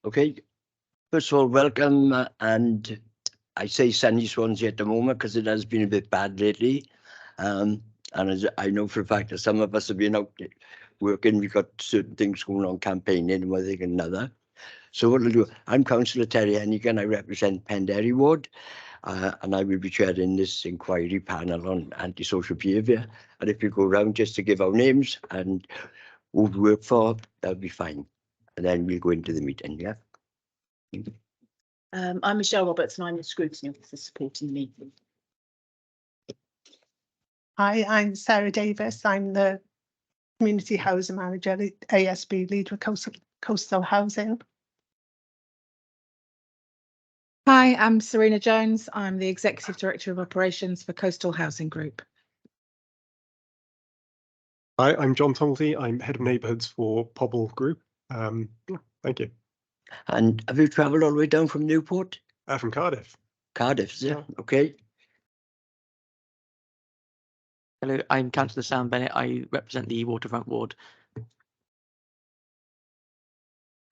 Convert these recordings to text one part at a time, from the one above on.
Okay, first of all, welcome, and I say sunny Swansea at the moment because it has been a bit bad lately. And as I know for a fact that some of us have been out working, we've got certain things going on, campaigning, one thing and another. So what I'll do, I'm Councillor Terry Hennigan, I represent Penderry Ward, and I will be chairing this inquiry panel on antisocial behaviour. And if you go around just to give our names and who we work for, that'll be fine. And then we'll go into the meeting, yeah? I'm Michelle Roberts and I'm the Scrutiny Officer supporting the meeting. Hi, I'm Sarah Davis. I'm the Community Housing Manager at ASB, lead with coastal housing. Hi, I'm Serena Jones. I'm the Executive Director of Operations for Coastal Housing Group. Hi, I'm John Tumblety. I'm Head of Neighbourhoods for Pobble Group. Thank you. And have you travelled all the way down from Newport? From Cardiff. Cardiff, yeah, okay. Hello, I'm Councillor Sam Bennett. I represent the Waterfront Ward.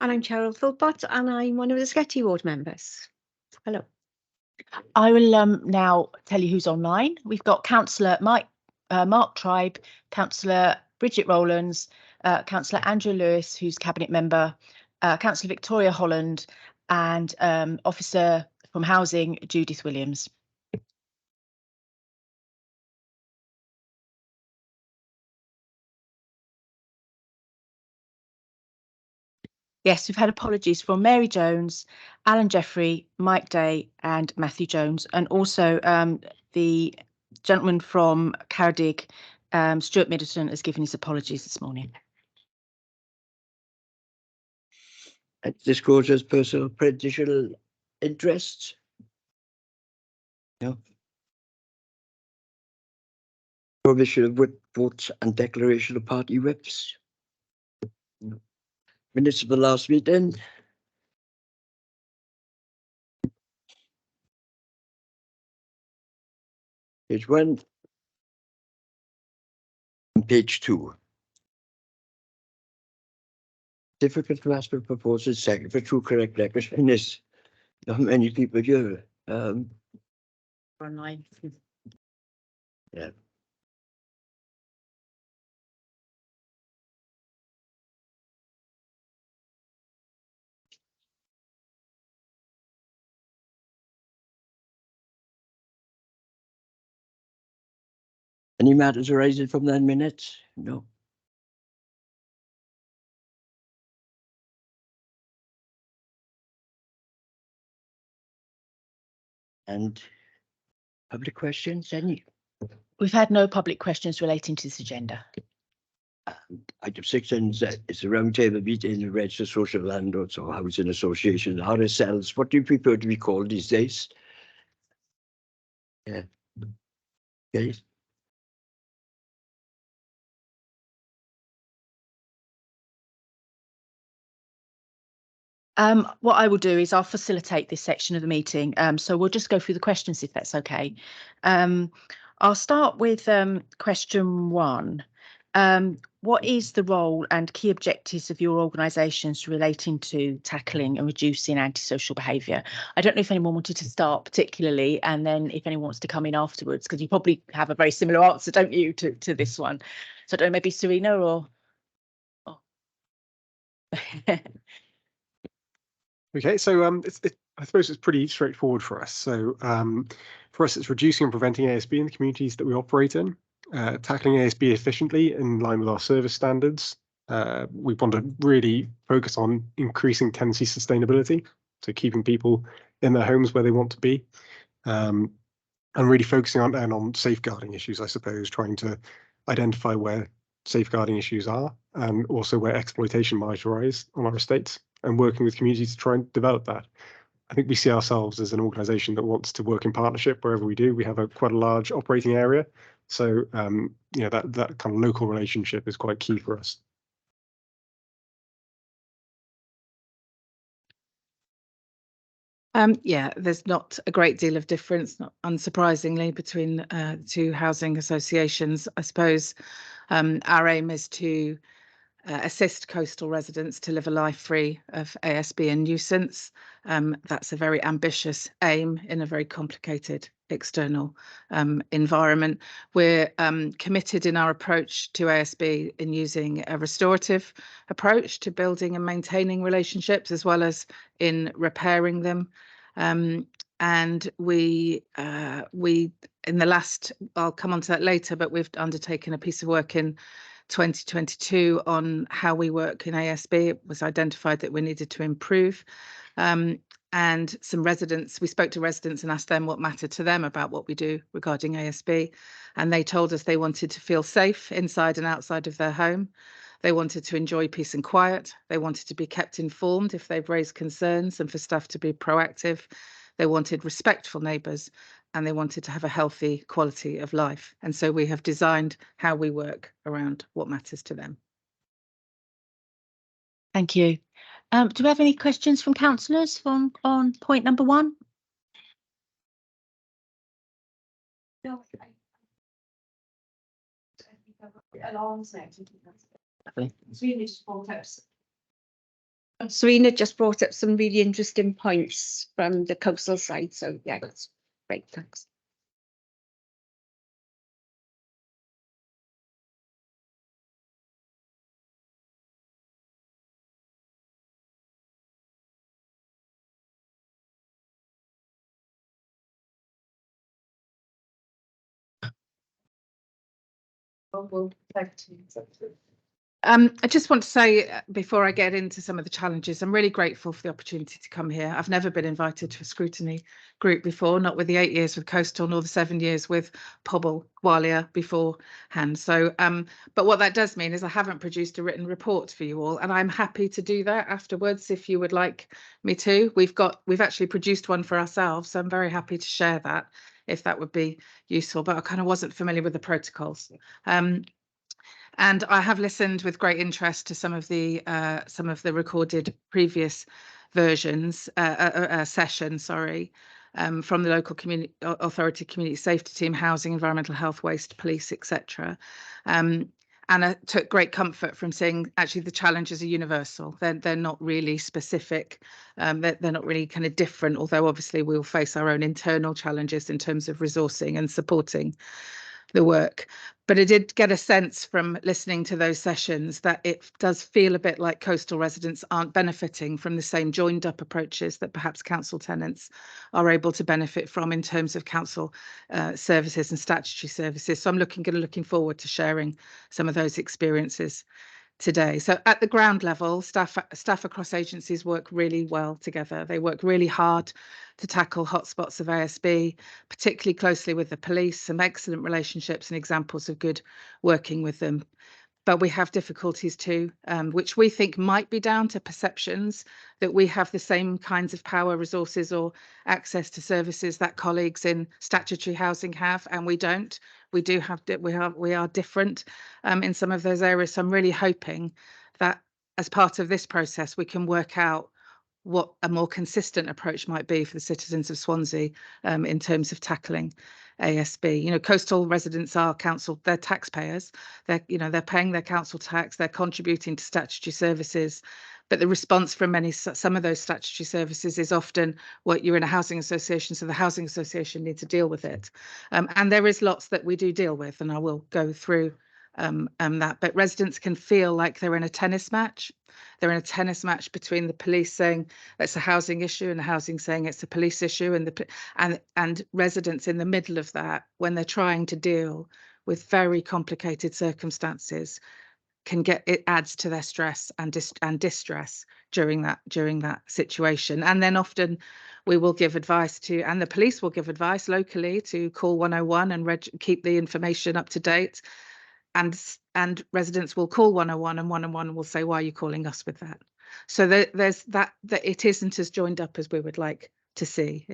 And I'm Cheryl Philpott and I'm one of the Scrutiny Ward members. Hello. I will now tell you who's online. We've got Councillor Mark Tribe, Councillor Bridget Rowlands, Councillor Andrew Lewis, who's Cabinet Member, Councillor Victoria Holland, and Officer from Housing, Judith Williams. Yes, we've had apologies from Mary Jones, Alan Jeffrey, Mike Day and Matthew Jones, and also the gentleman from Cardiff, Stuart Middleton, has given his apologies this morning. Disclosures, personal prejudicial interests? No. Provision of whip votes and declaration of party whips? No. Minutes of the last meeting? Page 1 and page 2. Difficult to ask for proposals second for true correct records in this. Not many people here. Online. Yeah. Any matters arising from that minutes? No. And public questions, any? We've had no public questions relating to this agenda. Item 6 is a roundtable meeting in registered social landlords or housing associations, RSLs. What do you prefer to be called these days? Yeah. Okay. What I will do is I'll facilitate this section of the meeting. So we'll just go through the questions if that's okay. I'll start with question 1. What is the role and key objectives of your organisations relating to tackling and reducing antisocial behaviour? I don't know if anyone wanted to start particularly, and then if anyone wants to come in afterwards, because you probably have a very similar answer, don't you, to this one? So I don't know, maybe Serena or... Oh. Okay, so I suppose it's pretty straightforward for us. So for us, it's reducing and preventing ASB in the communities that we operate in, tackling ASB efficiently in line with our service standards. We want to really focus on increasing tenancy sustainability, so keeping people in their homes where they want to be, and really focusing on safeguarding issues, I suppose, trying to identify where safeguarding issues are and also where exploitation might arise on our estates, and working with communities to try and develop that. I think we see ourselves as an organisation that wants to work in partnership wherever we do. We have quite a large operating area, so that kind of local relationship is quite key for us. Yeah, there's not a great deal of difference, not unsurprisingly, between the two housing associations. I suppose our aim is to assist coastal residents to live a life free of ASB and nuisance. That's a very ambitious aim in a very complicated external environment. We're committed in our approach to ASB in using a restorative approach to building and maintaining relationships, as well as in repairing them. And we in the last, I'll come on to that later, but we've undertaken a piece of work in 2022 on how we work in ASB. It was identified that we needed to improve. And some residents, we spoke to residents and asked them what mattered to them about what we do regarding ASB. And they told us they wanted to feel safe inside and outside of their home. They wanted to enjoy peace and quiet. They wanted to be kept informed if they've raised concerns and for staff to be proactive. They wanted respectful neighbours, and they wanted to have a healthy quality of life. And so we have designed how we work around what matters to them. Thank you. Do we have any questions from councillors on point number 1? No. Serena just brought up some really interesting points from the coastal side, so yeah, that's great, thanks. I just want to say, before I get into some of the challenges, I'm really grateful for the opportunity to come here. I've never been invited to a scrutiny group before, not with the 8 years with Coastal, nor the 7 years with Pobble Walia beforehand. So, but what that does mean is I haven't produced a written report for you all, and I'm happy to do that afterwards if you would like me to. We've actually produced one for ourselves, so I'm very happy to share that if that would be useful. But I kind of wasn't familiar with the protocols. And I have listened with great interest to some of the recorded previous versions, sessions, from the local community authority, community safety team, housing, environmental health, waste, police, etc. And I took great comfort from seeing actually the challenges are universal. They're not really specific. They're not really kind of different, although obviously we'll face our own internal challenges in terms of resourcing and supporting the work. But I did get a sense from listening to those sessions that it does feel a bit like coastal residents aren't benefiting from the same joined up approaches that perhaps council tenants are able to benefit from in terms of council services and statutory services. So I'm looking forward to sharing some of those experiences today. So at the ground level, staff across agencies work really well together. They work really hard to tackle hotspots of ASB, particularly closely with the police, some excellent relationships and examples of good working with them. But we have difficulties too, which we think might be down to perceptions that we have the same kinds of power, resources or access to services that colleagues in statutory housing have, and we don't. We are different in some of those areas. So I'm really hoping that as part of this process, we can work out what a more consistent approach might be for the citizens of Swansea in terms of tackling ASB. You know, coastal residents are they're taxpayers. They're paying their council tax. They're contributing to statutory services. But the response from some of those statutory services is often, well, you're in a housing association, so the housing association needs to deal with it. And there is lots that we do deal with, and I will go through that. But residents can feel like they're in a tennis match. They're in a tennis match between the police saying it's a housing issue and the housing saying it's a police issue, and residents in the middle of that, when they're trying to deal with very complicated circumstances, it adds to their stress and distress during that situation. And then often we will give advice and the police will give advice locally to call 101 and keep the information up to date. And residents will call 101 and 101 will say, why are you calling us with that? So there's that it isn't as joined up as we would like to see.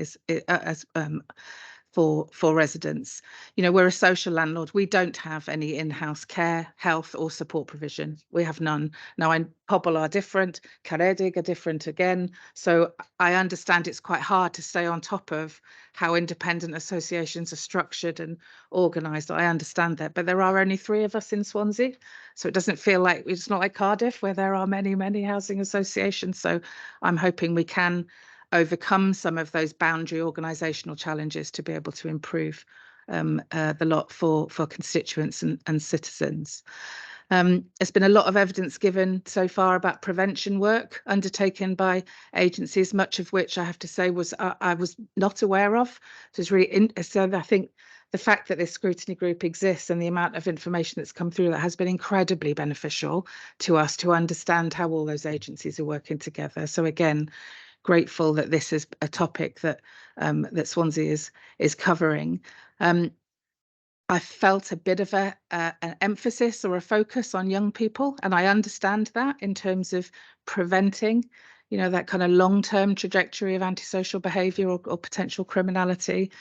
for residents. You know, we're a social landlord. We don't have any in-house care, health or support provision. We have none. Now, Pobl are different, Caredig are different again. So I understand it's quite hard to stay on top of how independent associations are structured and organised. I understand that, but there are only 3 of us in Swansea. So it doesn't feel like, it's not like Cardiff where there are many, many housing associations. So I'm hoping we can overcome some of those boundary organisational challenges to be able to improve the lot for constituents and citizens. There's been a lot of evidence given so far about prevention work undertaken by agencies, much of which I have to say I was not aware of. So it's really so I think the fact that this scrutiny group exists and the amount of information that's come through that has been incredibly beneficial to us to understand how all those agencies are working together. So again, grateful that this is a topic that that Swansea is covering. I felt a bit of an emphasis or a focus on young people, and I understand that in terms of preventing, you know, that kind of long-term trajectory of antisocial behaviour or potential criminality.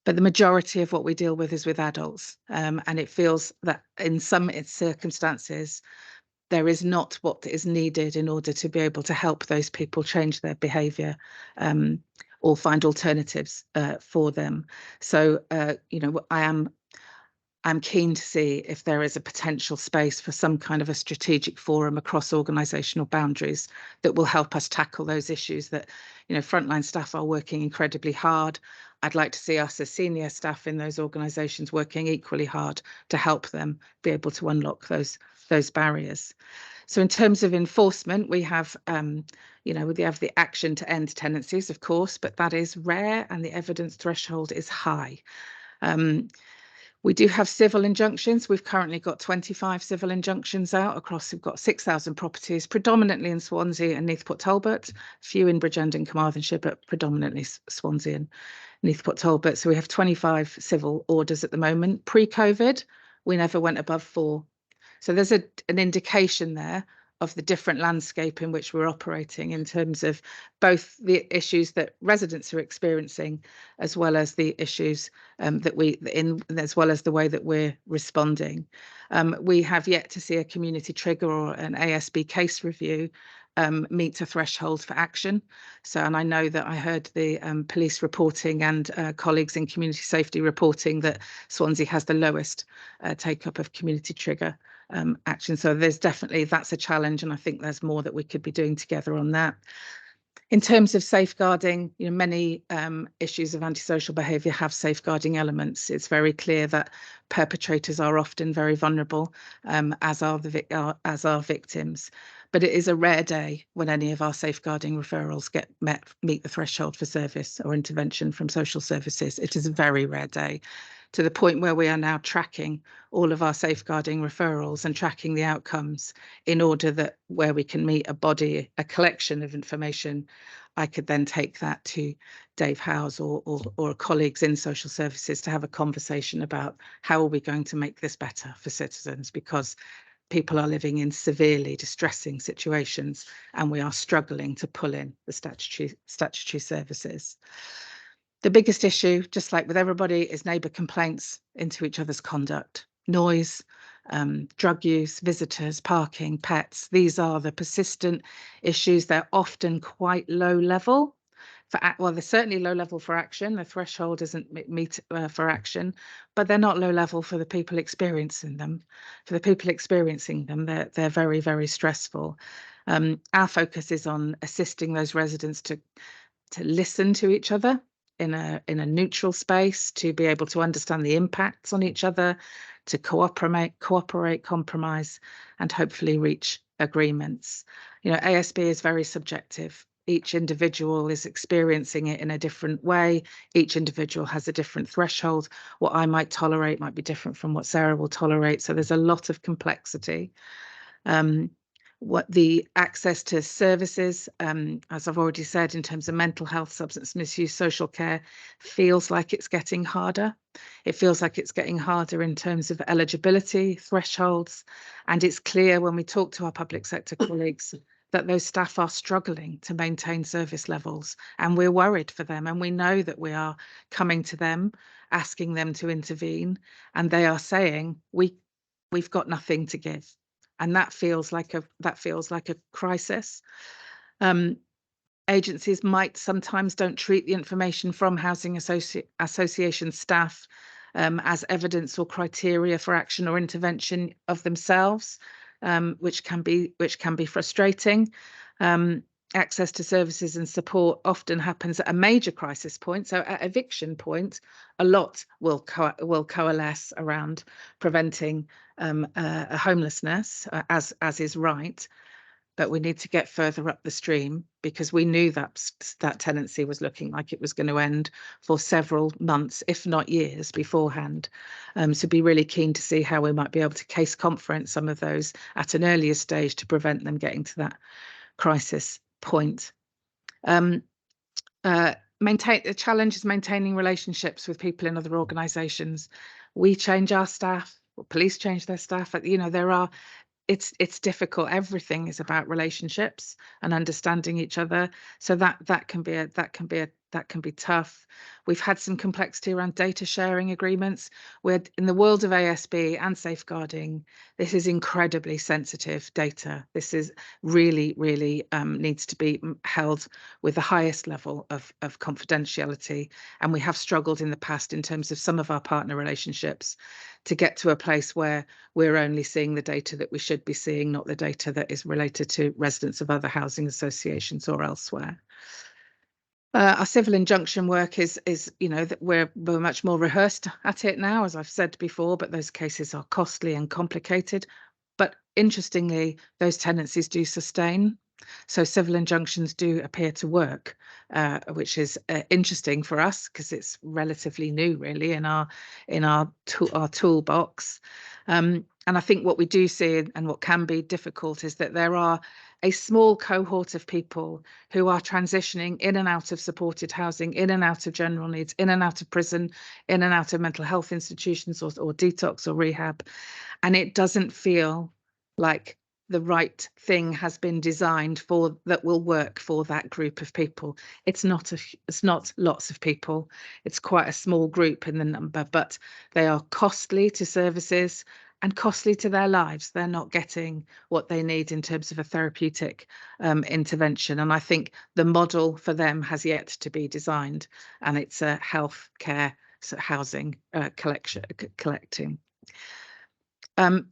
But the majority of what we deal with is with adults, and it feels that in some circumstances there is not what is needed in order to be able to help those people change their behaviour or find alternatives for them. So, you know, I'm keen to see if there is a potential space for some kind of a strategic forum across organisational boundaries that will help us tackle those issues that, you know, frontline staff are working incredibly hard. I'd like to see us as senior staff in those organisations working equally hard to help them be able to unlock those barriers. So in terms of enforcement, we have, you know, we have the action to end tenancies, of course, but that is rare and the evidence threshold is high. We do have civil injunctions. We've currently got 25 civil injunctions out across, we've got 6,000 properties, predominantly in Swansea and Neath Port Talbot, a few in Bridgend and Carmarthenshire, but predominantly Swansea and Neath Port Talbot. So we have 25 civil orders at the moment. Pre-COVID, we never went above 4. So there's an indication there of the different landscape in which we're operating in terms of both the issues that residents are experiencing, as well as the issues as well as the way that we're responding. We have yet to see a community trigger or an ASB case review meet a threshold for action. So, and I know that I heard the police reporting and colleagues in community safety reporting that Swansea has the lowest take-up of community trigger action. So there's definitely, that's a challenge, and I think there's more that we could be doing together on that. In terms of safeguarding, you know, many issues of antisocial behaviour have safeguarding elements. It's very clear that perpetrators are often very vulnerable, as are victims. But it is a rare day when any of our safeguarding referrals meet the threshold for service or intervention from social services. It is a very rare day, to the point where we are now tracking all of our safeguarding referrals and tracking the outcomes in order that where we can meet a collection of information, I could then take that to Dave Howes or colleagues in social services to have a conversation about how are we going to make this better for citizens, because people are living in severely distressing situations and we are struggling to pull in the statutory services. The biggest issue, just like with everybody, is neighbour complaints into each other's conduct, noise, drug use, visitors, parking, pets. These are the persistent issues. They're often quite low level. Well, they're certainly low level for action. The threshold isn't meet for action, but they're not low level for the people experiencing them. For the people experiencing them, they're very, very stressful. Our focus is on assisting those residents to listen to each other in a neutral space, to be able to understand the impacts on each other, to cooperate, compromise, and hopefully reach agreements. You know, ASB is very subjective. Each individual is experiencing it in a different way. Each individual has a different threshold. What I might tolerate might be different from what Sarah will tolerate. So there's a lot of complexity. What the access to services, as I've already said, in terms of mental health, substance misuse, social care, feels like it's getting harder. It feels like it's getting harder in terms of eligibility, thresholds, and it's clear when we talk to our public sector colleagues that those staff are struggling to maintain service levels, and we're worried for them, and we know that we are coming to them, asking them to intervene, and they are saying we've got nothing to give, and that feels like a crisis. Agencies might sometimes don't treat the information from housing association staff as evidence or criteria for action or intervention of themselves, which can be frustrating. Access to services and support often happens at a major crisis point. So at eviction point, a lot will coalesce around preventing a homelessness, as is right. But we need to get further up the stream, because we knew that tenancy was looking like it was going to end for several months, if not years, beforehand. So be really keen to see how we might be able to case conference some of those at an earlier stage to prevent them getting to that crisis point. The challenge is maintaining relationships with people in other organisations. We change our staff, or police change their staff. You know, it's difficult. Everything is about relationships and understanding each other. So that can be tough. We've had some complexity around data sharing agreements. We're in the world of ASB and safeguarding. This is incredibly sensitive data. This is really needs to be held with the highest level of confidentiality. And we have struggled in the past in terms of some of our partner relationships to get to a place where we're only seeing the data that we should be seeing, not the data that is related to residents of other housing associations or elsewhere. Our civil injunction work is you know, that we're much more rehearsed at it now, as I've said before, but those cases are costly and complicated. But interestingly, those tenancies do sustain. So civil injunctions do appear to work, which is interesting for us, because it's relatively new, really, in our toolbox. And I think what we do see, and what can be difficult, is that there are a small cohort of people who are transitioning in and out of supported housing, in and out of general needs, in and out of prison, in and out of mental health institutions or detox or rehab. And it doesn't feel like the right thing has been designed for that will work for that group of people. It's not lots of people. It's quite a small group in the number, but they are costly to services and costly to their lives. They're not getting what they need in terms of a therapeutic intervention. And I think the model for them has yet to be designed, and it's a health care housing collecting.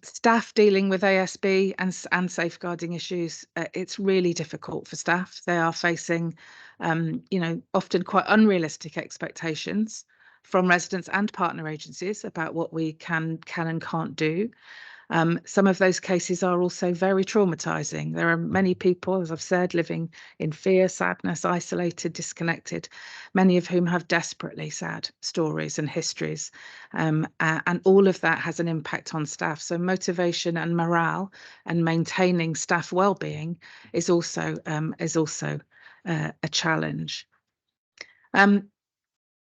Staff dealing with ASB and safeguarding issues, it's really difficult for staff. They are facing, you know, often quite unrealistic expectations from residents and partner agencies about what we can and can't do. Some of those cases are also very traumatizing. There are many people, as I've said, living in fear, sadness, isolated, disconnected, many of whom have desperately sad stories and histories. And all of that has an impact on staff. So motivation and morale and maintaining staff well-being is also a challenge.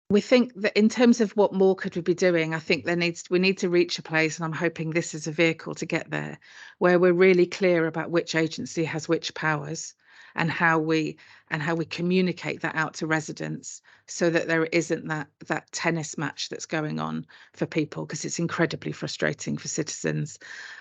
We think that in terms of what more could we be doing, I think we need to reach a place, and I'm hoping this is a vehicle to get there, where we're really clear about which agency has which powers, and how we communicate that out to residents, so that there isn't that tennis match that's going on for people, because it's incredibly frustrating for citizens.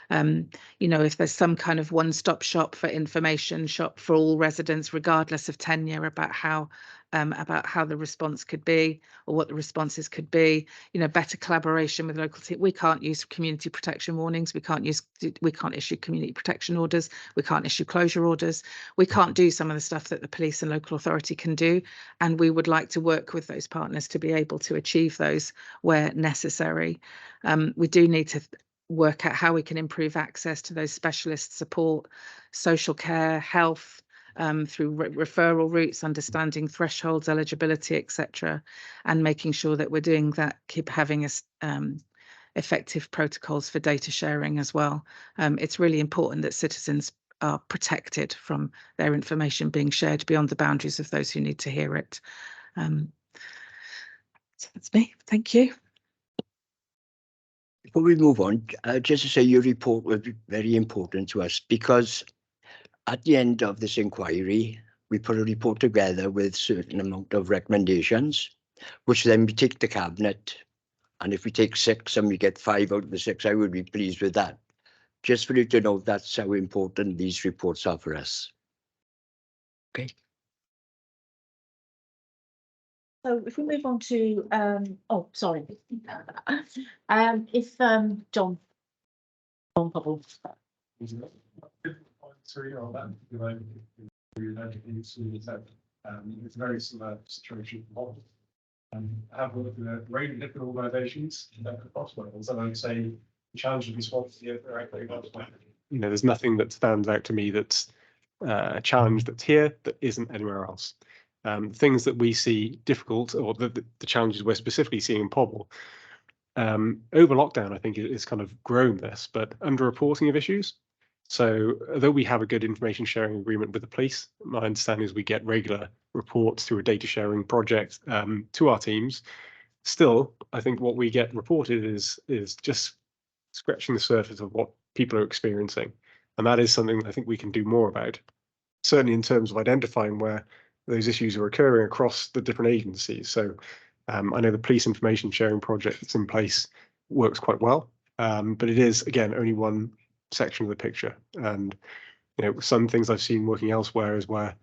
You know, if there's some kind of one-stop shop for information, shop for all residents, regardless of tenure, about how the response could be, or what the responses could be, you know, better collaboration with local teams. We can't use community protection warnings. We can't issue community protection orders. We can't issue closure orders. We can't do some of the stuff that the police and local authority can do. And we would like to work with those partners to be able to achieve those where necessary. We do need to work out how we can improve access to those specialist support, social care, health, through referral routes, understanding thresholds, eligibility, etc., and making sure that we're doing that, keep having effective protocols for data sharing as well. It's really important that citizens are protected from their information being shared beyond the boundaries of those who need to hear it. So that's me. Thank you. Before we move on, just to say your report was very important to us, because at the end of this inquiry, we put a report together with certain amount of recommendations, which then we take to Cabinet. And if we take 6 and we get 5 out of the 6, I would be pleased with that. Just for you to know, that's how important these reports are for us. Okay. So if we move on to, oh, sorry. If John Pobble. It's a very similar situation. Have worked with a range of different organisations across Wales, and I'd say the challenge of Swansea there's nothing that stands out to me that's a challenge that's here that isn't anywhere else. Things that we see difficult, or the challenges we're specifically seeing in Pobble, over lockdown, I think is kind of grown this, but under-reporting of issues. So although we have a good information sharing agreement with the police, my understanding is we get regular reports through a data sharing project to our teams. Still, I think what we get reported is just scratching the surface of what people are experiencing. And that is something I think we can do more about, certainly in terms of identifying where those issues are occurring across the different agencies. So I know the police information sharing project that's in place works quite well, but it is, again, only one section of the picture. And some things I've seen working elsewhere is where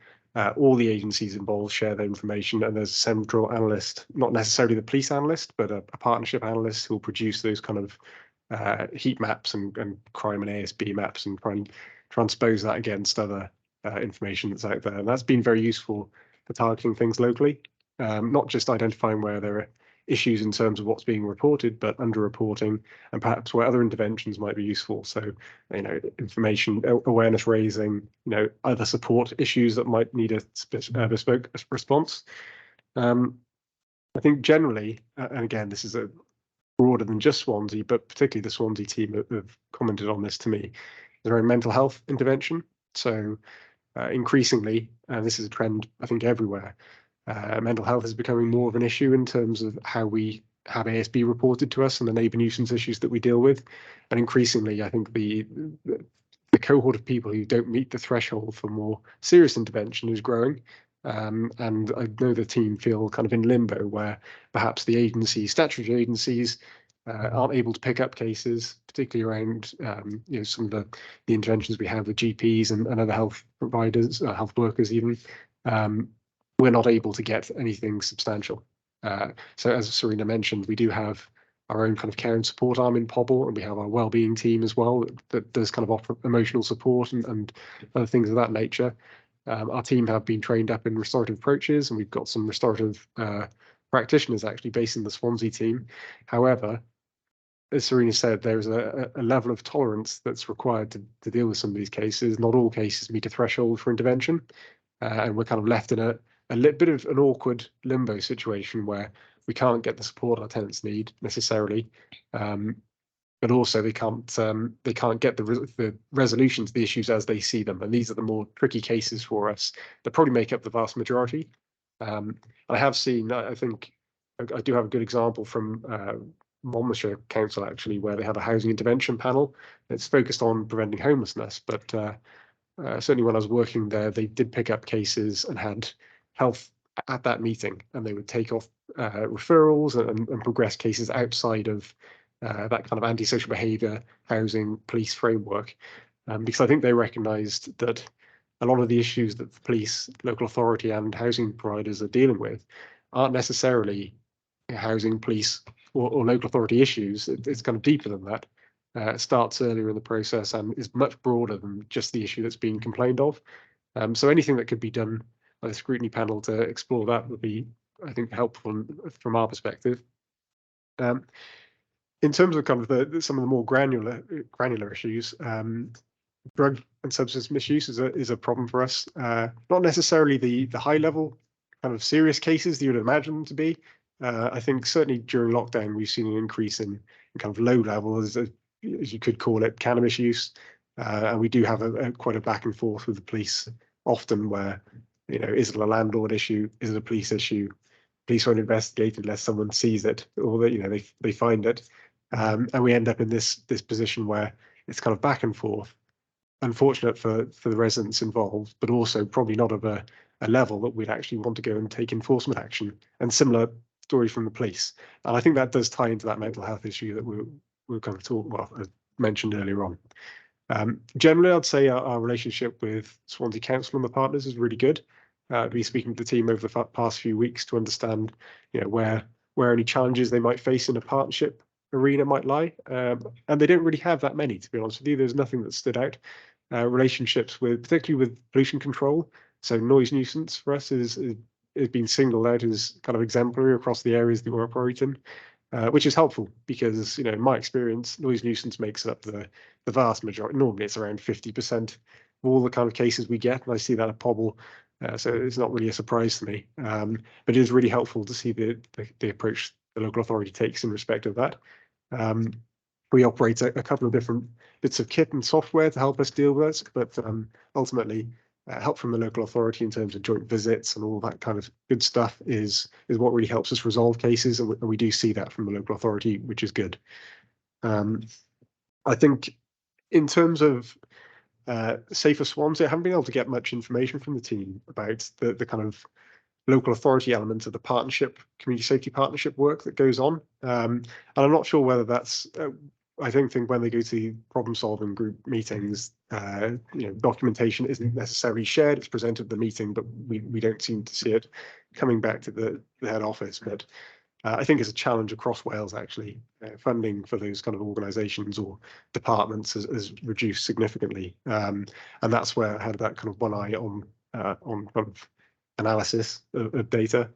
all the agencies involved share their information, and there's a central analyst, not necessarily the police analyst, but a partnership analyst who will produce those kind of heat maps and crime and ASB maps and try and transpose that against other information that's out there. And that's been very useful for targeting things locally, not just identifying where there are issues in terms of what's being reported, but under-reporting and perhaps where other interventions might be useful. So, information awareness raising, other support issues that might need a bespoke response. I think generally, and again, this is broader than just Swansea, but particularly the Swansea team have commented on this to me, is around mental health intervention. So increasingly, and this is a trend I think everywhere, mental health is becoming more of an issue in terms of how we have ASB reported to us and the neighbour nuisance issues that we deal with. And increasingly, I think the cohort of people who don't meet the threshold for more serious intervention is growing. And I know the team feel kind of in limbo where perhaps the agencies, statutory agencies, aren't able to pick up cases, particularly around some of the interventions we have with GPs and other health providers, health workers even. We're not able to get anything substantial. So as Serena mentioned, we do have our own kind of care and support arm in Pobble, and we have our wellbeing team as well that does kind of offer emotional support and other things of that nature. Our team have been trained up in restorative approaches, and we've got some restorative practitioners actually based in the Swansea team. However, as Serena said, there's a level of tolerance that's required to deal with some of these cases. Not all cases meet a threshold for intervention, and we're kind of left in a little bit of an awkward limbo situation where we can't get the support our tenants need necessarily, but also they can't get the resolution to the issues as they see them. And these are the more tricky cases for us that probably make up the vast majority. I have seen, I think I do have a good example from Monmouthshire Council actually, where they have a housing intervention panel that's focused on preventing homelessness. But certainly when I was working there, they did pick up cases and had health at that meeting, and they would take off referrals and progress cases outside of that kind of antisocial behaviour, housing, police framework, because I think they recognised that a lot of the issues that the police, local authority and housing providers are dealing with aren't necessarily housing, police or local authority issues. It's kind of deeper than that. It starts earlier in the process and is much broader than just the issue that's being complained of. So anything that could be done by the scrutiny panel to explore that would be, I think, helpful from our perspective. In terms of kind of some of the more granular issues, drug and substance misuse is a problem for us. Not necessarily the high level kind of serious cases that you would imagine to be. I think certainly during lockdown we've seen an increase in kind of low level, as you could call it, cannabis use, and we do have quite a back and forth with the police often, where is it a landlord issue, is it a police issue? Police won't investigate unless someone sees it, or that they find it, and we end up in this position where it's kind of back and forth. unfortunate for the residents involved, but also probably not of a level that we'd actually want to go and take enforcement action. And similar story from the police. And I think that does tie into that mental health issue that we're kind of mentioned earlier on. Generally, I'd say our relationship with Swansea Council and the partners is really good. I've been speaking to the team over the past few weeks to understand, where any challenges they might face in a partnership arena might lie. And they don't really have that many, to be honest with you. There's nothing that stood out. Relationships particularly with pollution control. So noise nuisance for us is been singled out as kind of exemplary across the areas that we're operating. Which is helpful because, in my experience, noise nuisance makes up the vast majority. Normally, it's around 50% of all the kind of cases we get, and I see that at Pobble, so it's not really a surprise to me. But it is really helpful to see the approach the local authority takes in respect of that. We operate a couple of different bits of kit and software to help us deal with it, but ultimately, help from the local authority in terms of joint visits and all that kind of good stuff is what really helps us resolve cases, and we do see that from the local authority, which is good. I think in terms of Safer Swansea, I haven't been able to get much information from the team about the kind of local authority element of the partnership, community safety partnership work that goes on. And I'm not sure whether that's I don't think when they go to problem-solving group meetings, documentation isn't necessarily shared. It's presented at the meeting, but we don't seem to see it coming back to the head office. But I think it's a challenge across Wales, actually. Funding for those kind of organisations or departments has reduced significantly. And that's where I had that kind of one eye on kind of analysis of data.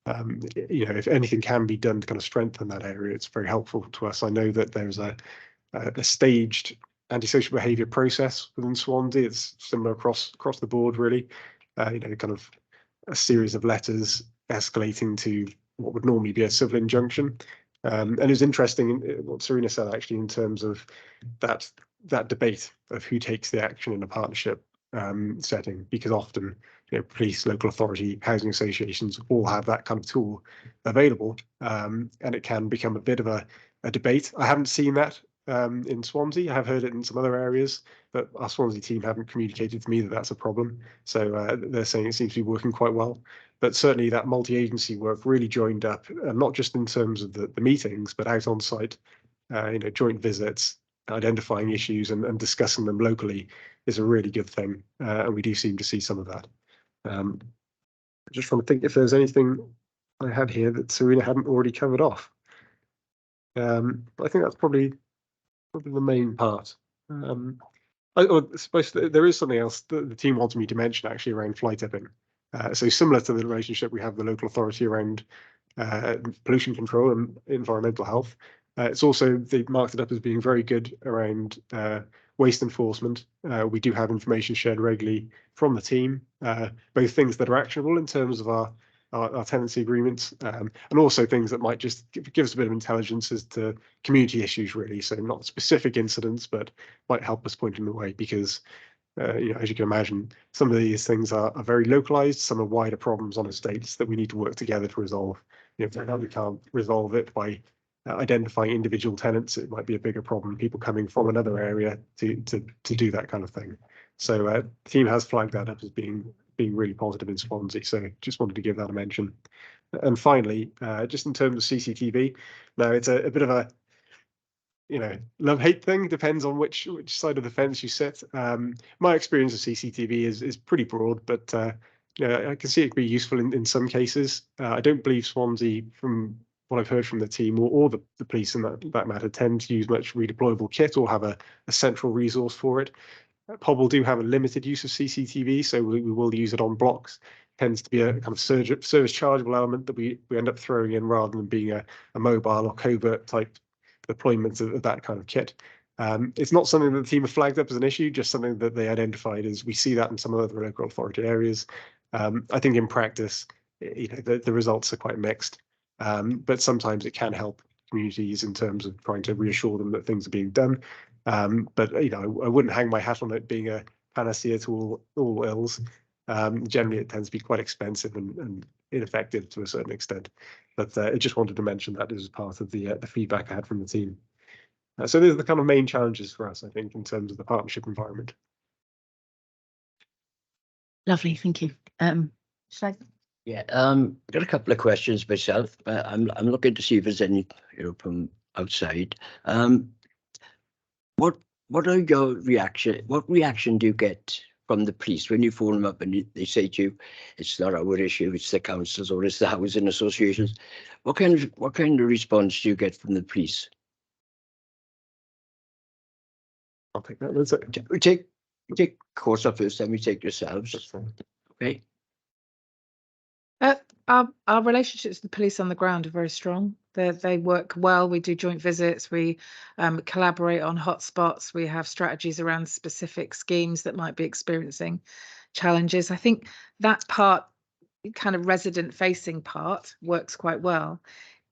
If anything can be done to kind of strengthen that area, it's very helpful to us. I know that there's a staged antisocial behaviour process within Swansea. It's similar across the board, really. Kind of a series of letters escalating to what would normally be a civil injunction. And it was interesting what Serena said, actually, in terms of that debate of who takes the action in a partnership setting, because often police, local authority, housing associations all have that kind of tool available, and it can become a bit of a debate. I haven't seen that in Swansea. I have heard it in some other areas, but our Swansea team haven't communicated to me that that's a problem. So they're saying it seems to be working quite well. But certainly that multi-agency work really joined up, not just in terms of the meetings, but out on site, joint visits, identifying issues and discussing them locally is a really good thing. And we do seem to see some of that. I just want to think if there's anything I had here that Serena hadn't already covered off. I think that's probably the main part. I suppose there is something else that the team wanted me to mention, actually, around fly tipping. So similar to the relationship we have with the local authority around pollution control and environmental health, it's also, they've marked it up as being very good around waste enforcement. We do have information shared regularly from the team, both things that are actionable in terms of our tenancy agreements, and also things that might just give us a bit of intelligence as to community issues, really. So not specific incidents, but might help us point in the way, because as you can imagine, some of these things are very localized. Some are wider problems on estates that we need to work together to resolve. We can't resolve it by identifying individual tenants. It might be a bigger problem, people coming from another area to do that kind of thing. So the team has flagged that up as being really positive in Swansea. So just wanted to give that a mention. And finally, just in terms of CCTV, now it's a bit of a love-hate thing, depends on which side of the fence you sit. My experience of CCTV is pretty broad, but I can see it could be useful in some cases. I don't believe Swansea, from what I've heard from the team or the police in that matter, tend to use much redeployable kit or have a central resource for it. Pobble do have a limited use of CCTV, so we will use it on blocks. Tends to be a kind of service chargeable element that we end up throwing in rather than being a mobile or covert type deployment of that kind of kit. It's not something that the team have flagged up as an issue, just something that they identified as we see that in some other local authority areas. I think in practice, the results are quite mixed, but sometimes it can help communities in terms of trying to reassure them that things are being done. But I wouldn't hang my hat on it being a panacea to all ills. Generally, it tends to be quite expensive and ineffective to a certain extent. But I just wanted to mention that as part of the feedback I had from the team. So those are the kind of main challenges for us, I think, in terms of the partnership environment. Lovely, thank you. Should I? Yeah, got a couple of questions myself. I'm looking to see if there's any, from outside. What are your reaction? What reaction do you get from the police when you phone them up and they say to you, "It's not our issue, it's the councils or it's the housing associations"? What kind of response do you get from the police? I'll take that. That's it. We take Corsa first, then we take yourselves. Okay. Our relationships with the police on the ground are very strong. They work well. We do joint visits. We collaborate on hotspots. We have strategies around specific schemes that might be experiencing challenges. I think that part, kind of resident-facing part, works quite well.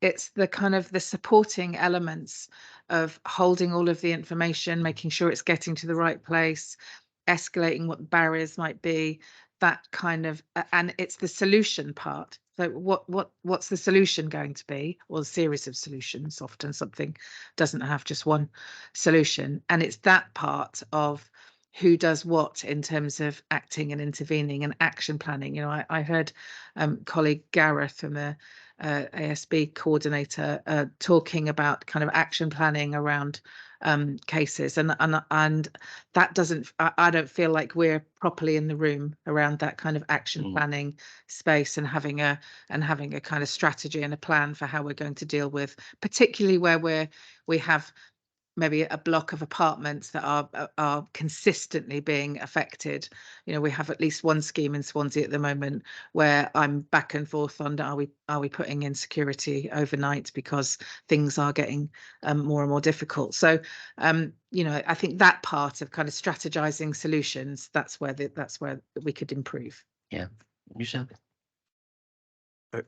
It's the kind of the supporting elements of holding all of the information, making sure it's getting to the right place, escalating what the barriers might be, that kind of, and it's the solution part. So what's the solution going to be? Well, a series of solutions. Often something doesn't have just one solution, and it's that part of who does what in terms of acting and intervening and action planning. I heard colleague Gareth from the ASB coordinator talking about kind of action planning around cases, and that doesn't, I don't feel like we're properly in the room around that kind of action planning space and having a kind of strategy and a plan for how we're going to deal with, particularly where we have maybe a block of apartments that are consistently being affected. We have at least one scheme in Swansea at the moment where I'm back and forth on, are we putting in security overnight because things are getting more and more difficult. So I think that part of kind of strategizing solutions, that's where we could improve. Yeah, yourself.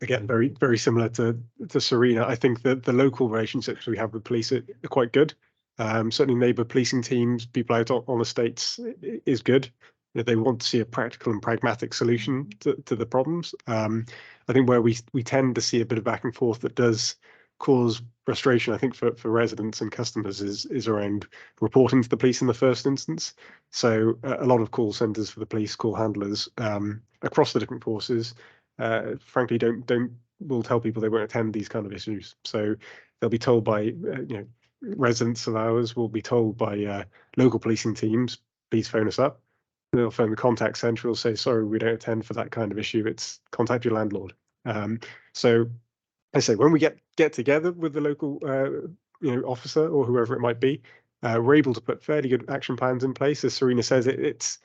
Again, very, very similar to Serena. I think that the local relationships we have with police are quite good. Certainly neighbour policing teams, people out on estates is good. They want to see a practical and pragmatic solution to the problems. I think where we tend to see a bit of back and forth that does cause frustration, I think, for residents and customers is around reporting to the police in the first instance. So a lot of call centres for the police, call handlers across the different forces, frankly, will tell people they won't attend these kind of issues. So they'll be told by residents of ours will be told by local policing teams, please phone us up. They'll phone the contact centre, will say, sorry, we don't attend for that kind of issue. It's contact your landlord. So I say when we get together with the local officer or whoever it might be, we're able to put fairly good action plans in place. As Serena says, it's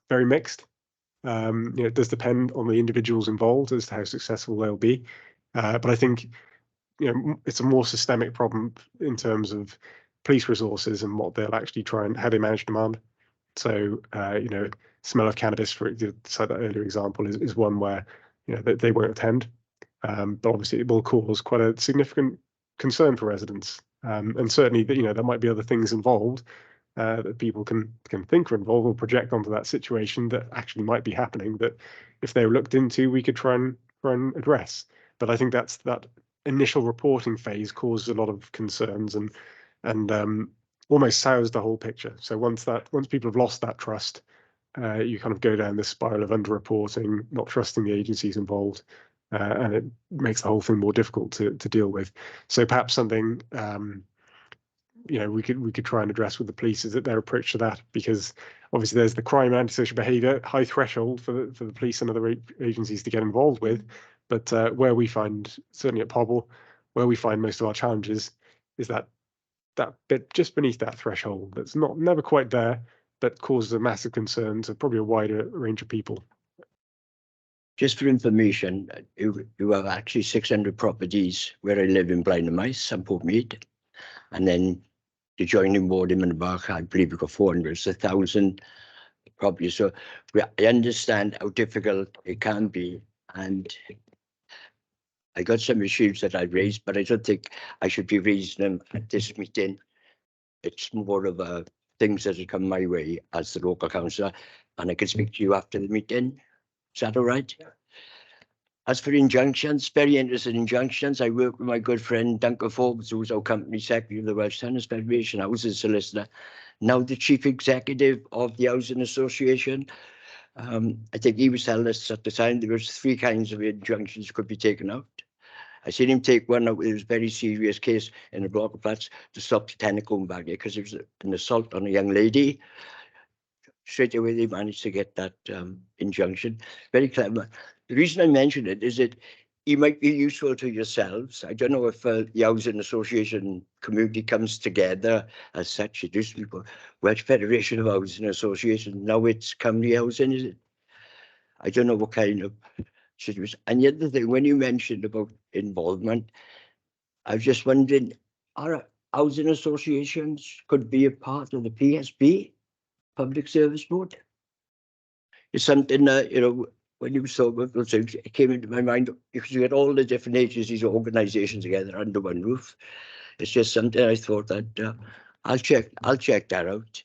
very mixed. It does depend on the individuals involved as to how successful they'll be. But I think it's a more systemic problem in terms of police resources and what they'll actually try and how they manage demand. So smell of cannabis, for that earlier example, is one where they won't attend. But obviously it will cause quite a significant concern for residents. And certainly there might be other things involved that people can think are involved or project onto that situation that actually might be happening that if they were looked into, we could try and address. But I think that initial reporting phase causes a lot of concerns and almost sours the whole picture. So once people have lost that trust, you kind of go down this spiral of underreporting, not trusting the agencies involved, and it makes the whole thing more difficult to deal with. So perhaps something we could try and address with the police is that their approach to that, because obviously there's the crime and antisocial behaviour, high threshold for the police and other agencies to get involved with. But where we find, certainly at Pobble, where we find most of our challenges is that bit just beneath that threshold that's never quite there, but causes a massive concern to probably a wider range of people. Just for information, you have actually 600 properties where I live in Blaenau Maes and Portmead, and then the joining ward in Mynbach, I believe we've got 400, it's 1,000 properties. So I understand how difficult it can be, and I got some issues that I raised, but I don't think I should be raising them at this meeting. It's more of things that have come my way as the local councillor, and I can speak to you after the meeting. Is that all right? Yeah. As for injunctions, very interested in injunctions. I work with my good friend Duncan Forbes, who's our company secretary of the Welsh Tenants Federation, housing solicitor, now the chief executive of the Housing Association. I think he was telling us at the time there was 3 kinds of injunctions could be taken out. I seen him take one out. It was a very serious case in a block of flats to stop the tenant going back there because it was an assault on a young lady. Straight away they managed to get that injunction. Very clever. The reason I mention it is that he might be useful to yourselves. I don't know if the housing association community comes together as such. It used to be Welsh Federation of Housing Association. Now it's Cymru Housing, is it? I don't know what kind of situation. And the other thing, when you mentioned about involvement, I was just wondering, are housing associations could be a part of the PSB, Public Service Board? It's something that, you know, when you saw those things, it came into my mind because you get all the different agencies, organisations together under one roof. It's just something I thought that I'll check that out.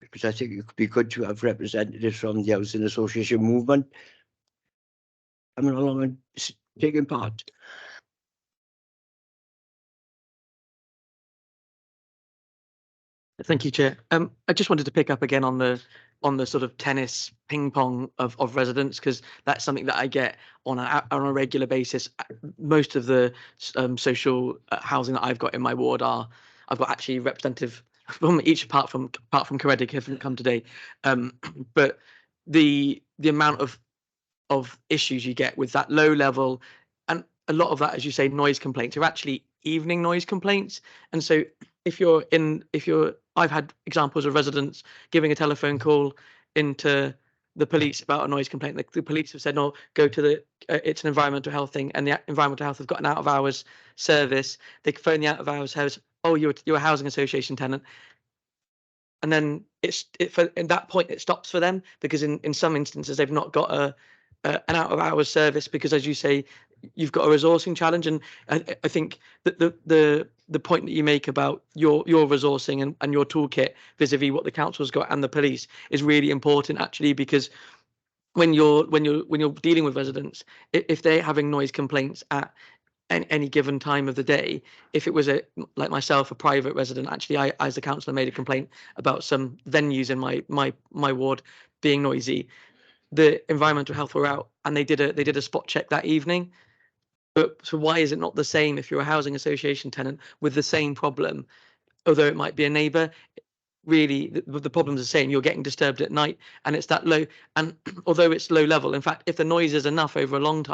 Because I think it could be good to have representatives from the housing association movement coming along and taking part. Thank you, Chair. I just wanted to pick up again on the sort of tennis ping pong of residents, because that's something that I get on a regular basis. Most of the social housing that I've got in my ward I've got actually representative from each apart from Caredig haven't come today, but the amount of issues you get with that low level, and a lot of that, as you say, noise complaints are actually evening noise complaints. And so I've had examples of residents giving a telephone call into the police about a noise complaint. The police have said, no, go to it's an environmental health thing, and the environmental health have got an out of hours service. They phone the out of hours service. Oh, you're a housing association tenant. And then at that point it stops for them, because in some instances they've not got an out of hours service, because, as you say, you've got a resourcing challenge. And I think that the point that you make about your resourcing and your toolkit vis-a-vis what the council's got and the police is really important, actually, because when you're dealing with residents, if they're having noise complaints at any given time of the day, if it was like myself, a private resident, actually I as the councillor made a complaint about some venues in my ward being noisy, the environmental health were out and they did a spot check that evening. But so why is it not the same if you're a housing association tenant with the same problem, although it might be a neighbour? Really, the problem's the same. You're getting disturbed at night, and it's that low. And although it's low level, in fact, if the noise is enough over a long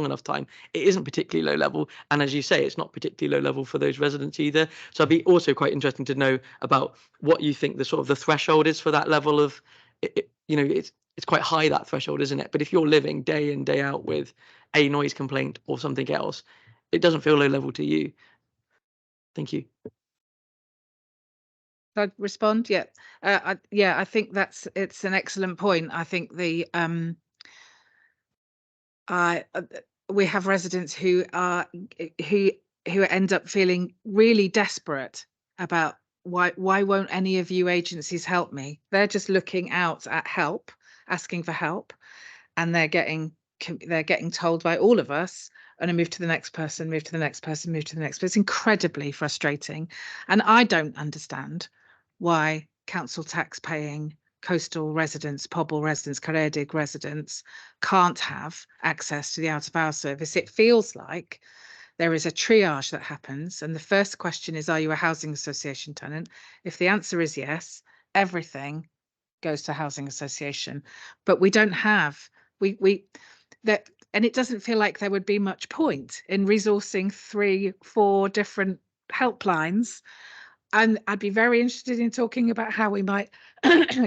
enough time, it isn't particularly low level. And as you say, it's not particularly low level for those residents either. So I'd be also quite interesting to know about what you think the sort of the threshold is for that level of, it's quite high, that threshold, isn't it? But if you're living day in, day out with a noise complaint or something else, it doesn't feel low level to you. Thank you. I'd respond. Yeah. I think it's an excellent point. I think we have residents who end up feeling really desperate about why won't any of you agencies help me? They're just looking out at help, asking for help, and they're getting told by all of us, and move to the next person, move to the next person, move to the next person. It's incredibly frustrating, and I don't understand why council tax paying coastal residents, Pobble residents, Caredig residents can't have access to the out of hours service. It feels like there is a triage that happens, and the first question is, are you a housing association tenant? If the answer is yes, everything goes to housing association. But we don't have that, and it doesn't feel like there would be much point in resourcing 3-4 different helplines. And I'd be very interested in talking about how we might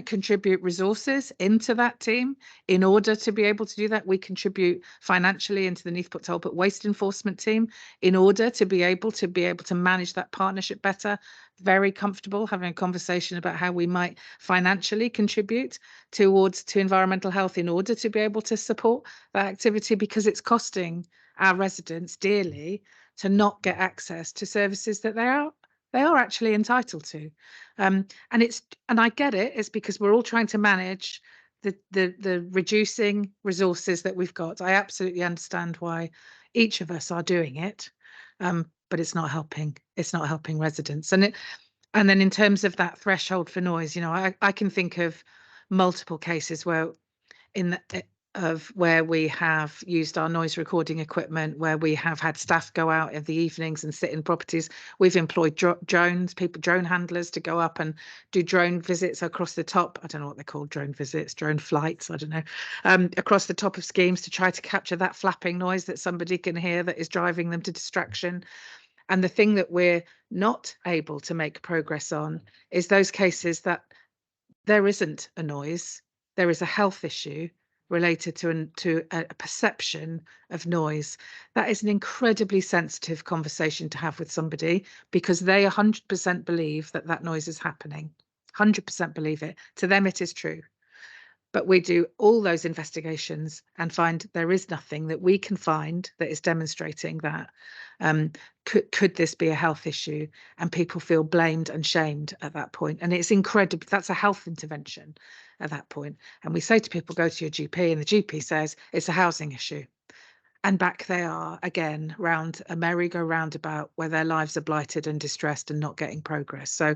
contribute resources into that team in order to be able to do that. We contribute financially into the Neath Port Talbot Waste Enforcement team in order to be able to manage that partnership better. Very comfortable having a conversation about how we might financially contribute to environmental health in order to be able to support that activity, because it's costing our residents dearly to not get access to services that they are actually entitled to. And I get it. It's because we're all trying to manage the reducing resources that we've got. I absolutely understand why each of us are doing it, but it's not helping. It's not helping residents. And then in terms of that threshold for noise, I can think of multiple cases where where we have used our noise recording equipment, where we have had staff go out in the evenings and sit in properties. We've employed drone handlers to go up and do drone visits across the top. I don't know what they're called, drone visits, drone flights, I don't know, across the top of schemes to try to capture that flapping noise that somebody can hear that is driving them to distraction. And the thing that we're not able to make progress on is those cases that there isn't a noise, there is a health issue related to a perception of noise. That is an incredibly sensitive conversation to have with somebody, because they 100% believe that that noise is happening, 100% believe it. To them, it is true. But we do all those investigations and find there is nothing that we can find that is demonstrating that. Could this be a health issue? And people feel blamed and shamed at that point. And it's incredible. That's a health intervention at that point. And we say to people, go to your GP, and the GP says it's a housing issue. And back they are again, round a merry-go-round about where their lives are blighted and distressed and not getting progress. So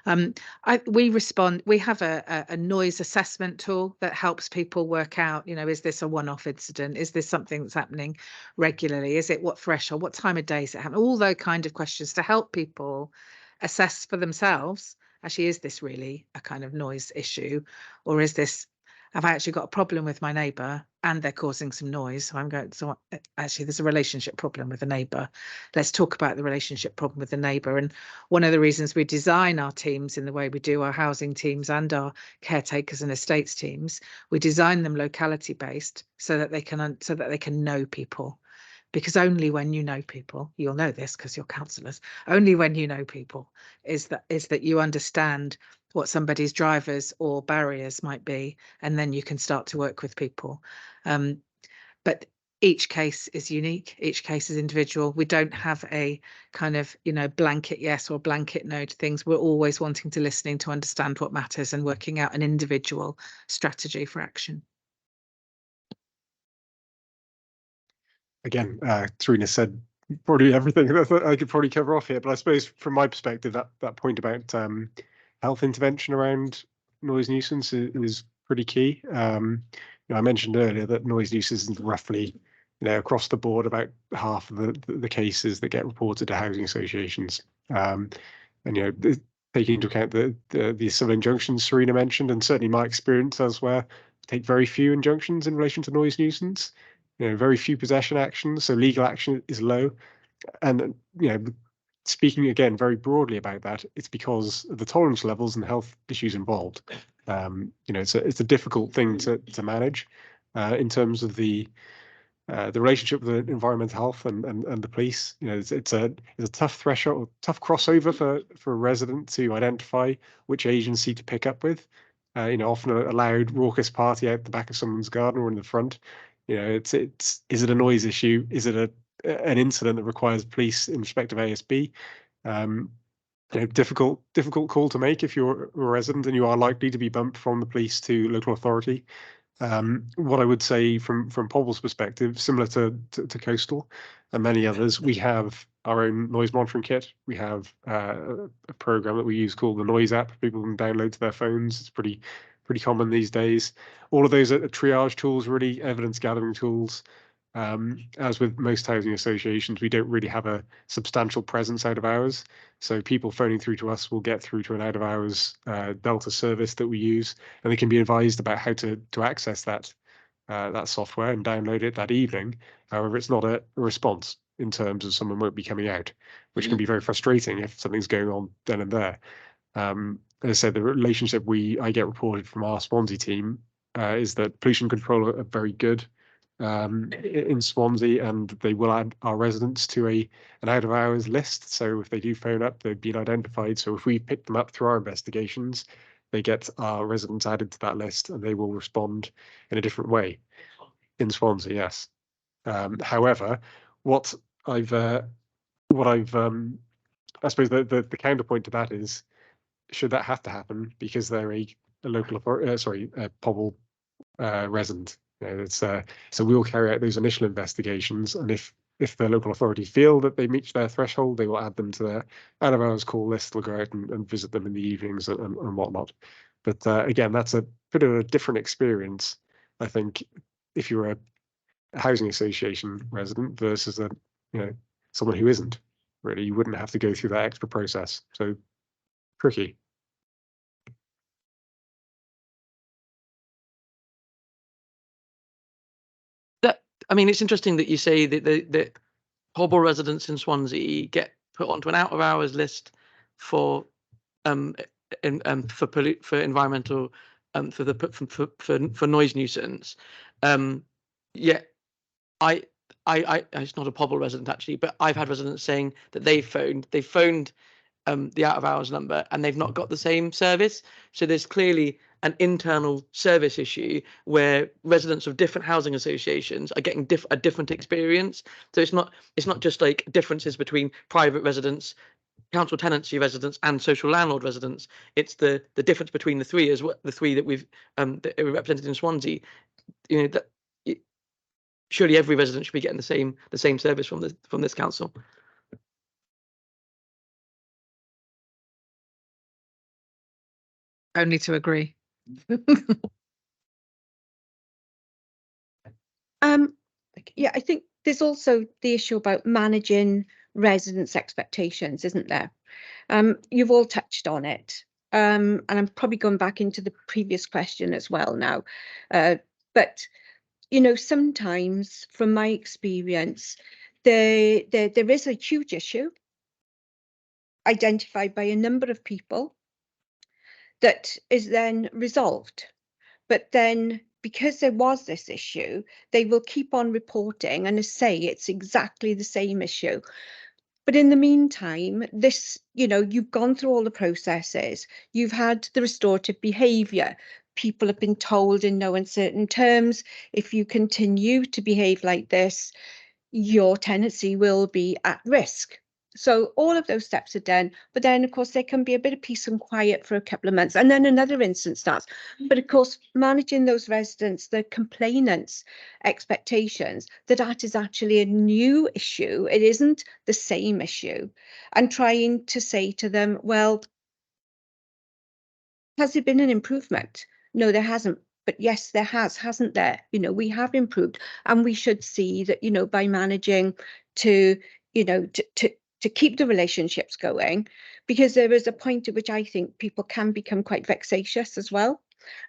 we have a noise assessment tool that helps people work out, is this a one-off incident? Is this something that's happening regularly? Is it what threshold? What time of day is it happening? All those kind of questions to help people assess for themselves, actually, is this really a kind of noise issue? Or have I actually got a problem with my neighbour and they're causing some noise? So actually there's a relationship problem with the neighbour. Let's talk about the relationship problem with the neighbour. And one of the reasons we design our teams in the way we do, our housing teams and our caretakers and estates teams, we design them locality based so that they can know people. Because only when you know people, you'll know this because you're counsellors, only when you know people is that you understand what somebody's drivers or barriers might be, and then you can start to work with people. But each case is unique, each case is individual. We don't have a kind of, blanket yes or blanket no to things. We're always wanting to listening to understand what matters and working out an individual strategy for action. Again, Serena said probably everything that I could probably cover off here, but I suppose from my perspective, that point about health intervention around noise nuisance is pretty key. I mentioned earlier that noise nuisance is roughly, across the board, about half of the cases that get reported to housing associations. And taking into account the civil injunctions Serena mentioned, and certainly my experience elsewhere, take very few injunctions in relation to noise nuisance. Very few possession actions, so legal action is low. And speaking again very broadly about that, it's because of the tolerance levels and health issues involved. It's a difficult thing to manage in terms of the relationship with the environmental health and the police. It's a tough threshold, tough crossover for a resident to identify which agency to pick up with. Often a loud, raucous party out the back of someone's garden or in the front. Is it a noise issue? Is it an incident that requires police in respect of ASB? Difficult call to make if you're a resident and you are likely to be bumped from the police to local authority. What I would say from Pobble's perspective, similar to Coastal and many others, we have our own noise monitoring kit. We have a program that we use called the Noise app. People can download to their phones. It's pretty common these days. All of those are triage tools, really evidence gathering tools. As with most housing associations, we don't really have a substantial presence out of hours. So people phoning through to us will get through to an out of hours Delta service that we use, and they can be advised about how to access that software and download it that evening. However, it's not a response in terms of someone won't be coming out, which can be very frustrating if something's going on then and there. As I said, the relationship I get reported from our Swansea team is that pollution control are very good in Swansea, and they will add our residents to an out of hours list. So if they do phone up, they've been identified. So if we pick them up through our investigations, they get our residents added to that list, and they will respond in a different way in Swansea. Yes. However, I suppose the counterpoint to that is, should that have to happen because they're a local authority, a Pobble resident? So we'll carry out those initial investigations, and if the local authority feel that they meet their threshold, they will add them to their out of hours call list. They'll go out and visit them in the evenings and whatnot. But again, that's a bit of a different experience, I think, if you're a housing association resident versus a, someone who isn't. Really, you wouldn't have to go through that extra process. So tricky. I mean, it's interesting that you say that the Hobble residents in Swansea get put onto an out of hours list for for environmental for noise nuisance. Yet I it's not a Pobble resident actually, but I've had residents saying that they phoned the out of hours number and they've not got the same service. So there's clearly an internal service issue where residents of different housing associations are getting a different experience. So it's not just like differences between private residents, council tenancy residents and social landlord residents. It's the difference between the three, the three that we've that are represented in Swansea. Surely every resident should be getting the same service from this council. Only to agree. Yeah, I think there's also the issue about managing residents' expectations, isn't there? You've all touched on it, and I'm probably going back into the previous question as well now. But sometimes, from my experience, there is a huge issue identified by a number of people that is then resolved. But then, because there was this issue, they will keep on reporting and say it's exactly the same issue. But in the meantime, you've gone through all the processes, you've had the restorative behaviour. People have been told in no uncertain terms, if you continue to behave like this, your tenancy will be at risk. So all of those steps are done, but then of course there can be a bit of peace and quiet for a couple of months and then another instance starts. But of course, managing those residents, the complainants' expectations that is actually a new issue, it isn't the same issue, and trying to say to them, well, has there been an improvement? No, there hasn't. But yes, there hasn't there? We have improved, and we should see that, by managing to keep the relationships going, because there is a point at which I think people can become quite vexatious as well.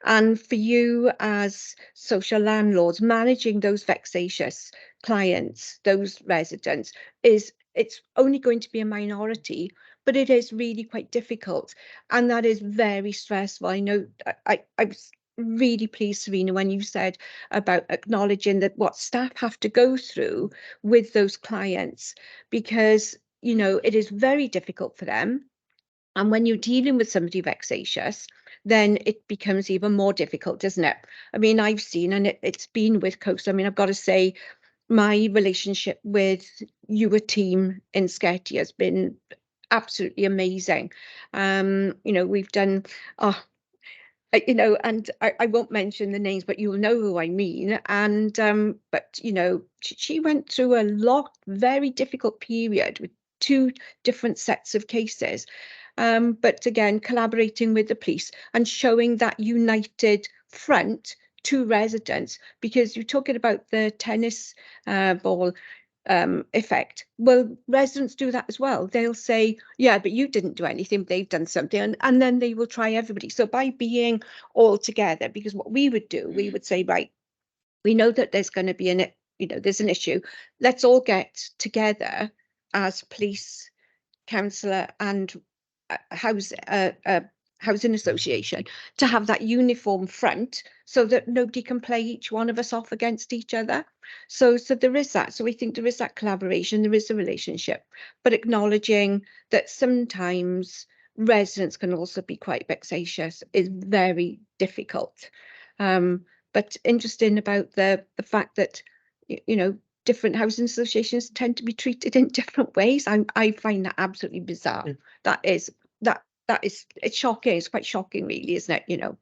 And for you as social landlords, managing those vexatious clients, those residents, it's only going to be a minority, but it is really quite difficult. And that is very stressful. I know I was really pleased, Serena, when you said about acknowledging that what staff have to go through with those clients, because it is very difficult for them. And when you're dealing with somebody vexatious, then it becomes even more difficult, doesn't it? I mean, I've seen, and it's been with Coast. I mean, I've got to say, my relationship with your team in Scrutiny has been absolutely amazing. We've done, and I won't mention the names, but you'll know who I mean. And but she went through a very difficult period with 2 different sets of cases. But again, collaborating with the police and showing that united front to residents, because you're talking about the tennis ball effect. Well, residents do that as well. They'll say, yeah, but you didn't do anything, they've done something, and then they will try everybody. So by being all together, because what we would do, we would say, right, we know that there's going to be there's an issue. Let's all get together as police, councillor and housing association to have that uniform front, so that nobody can play each one of us off against each other. So there is that. So we think there is that collaboration, there is a relationship, but acknowledging that sometimes residents can also be quite vexatious is very difficult. But interesting about the fact that different housing associations tend to be treated in different ways. I find that absolutely bizarre. Yeah. It's shocking. It's quite shocking, really, isn't it?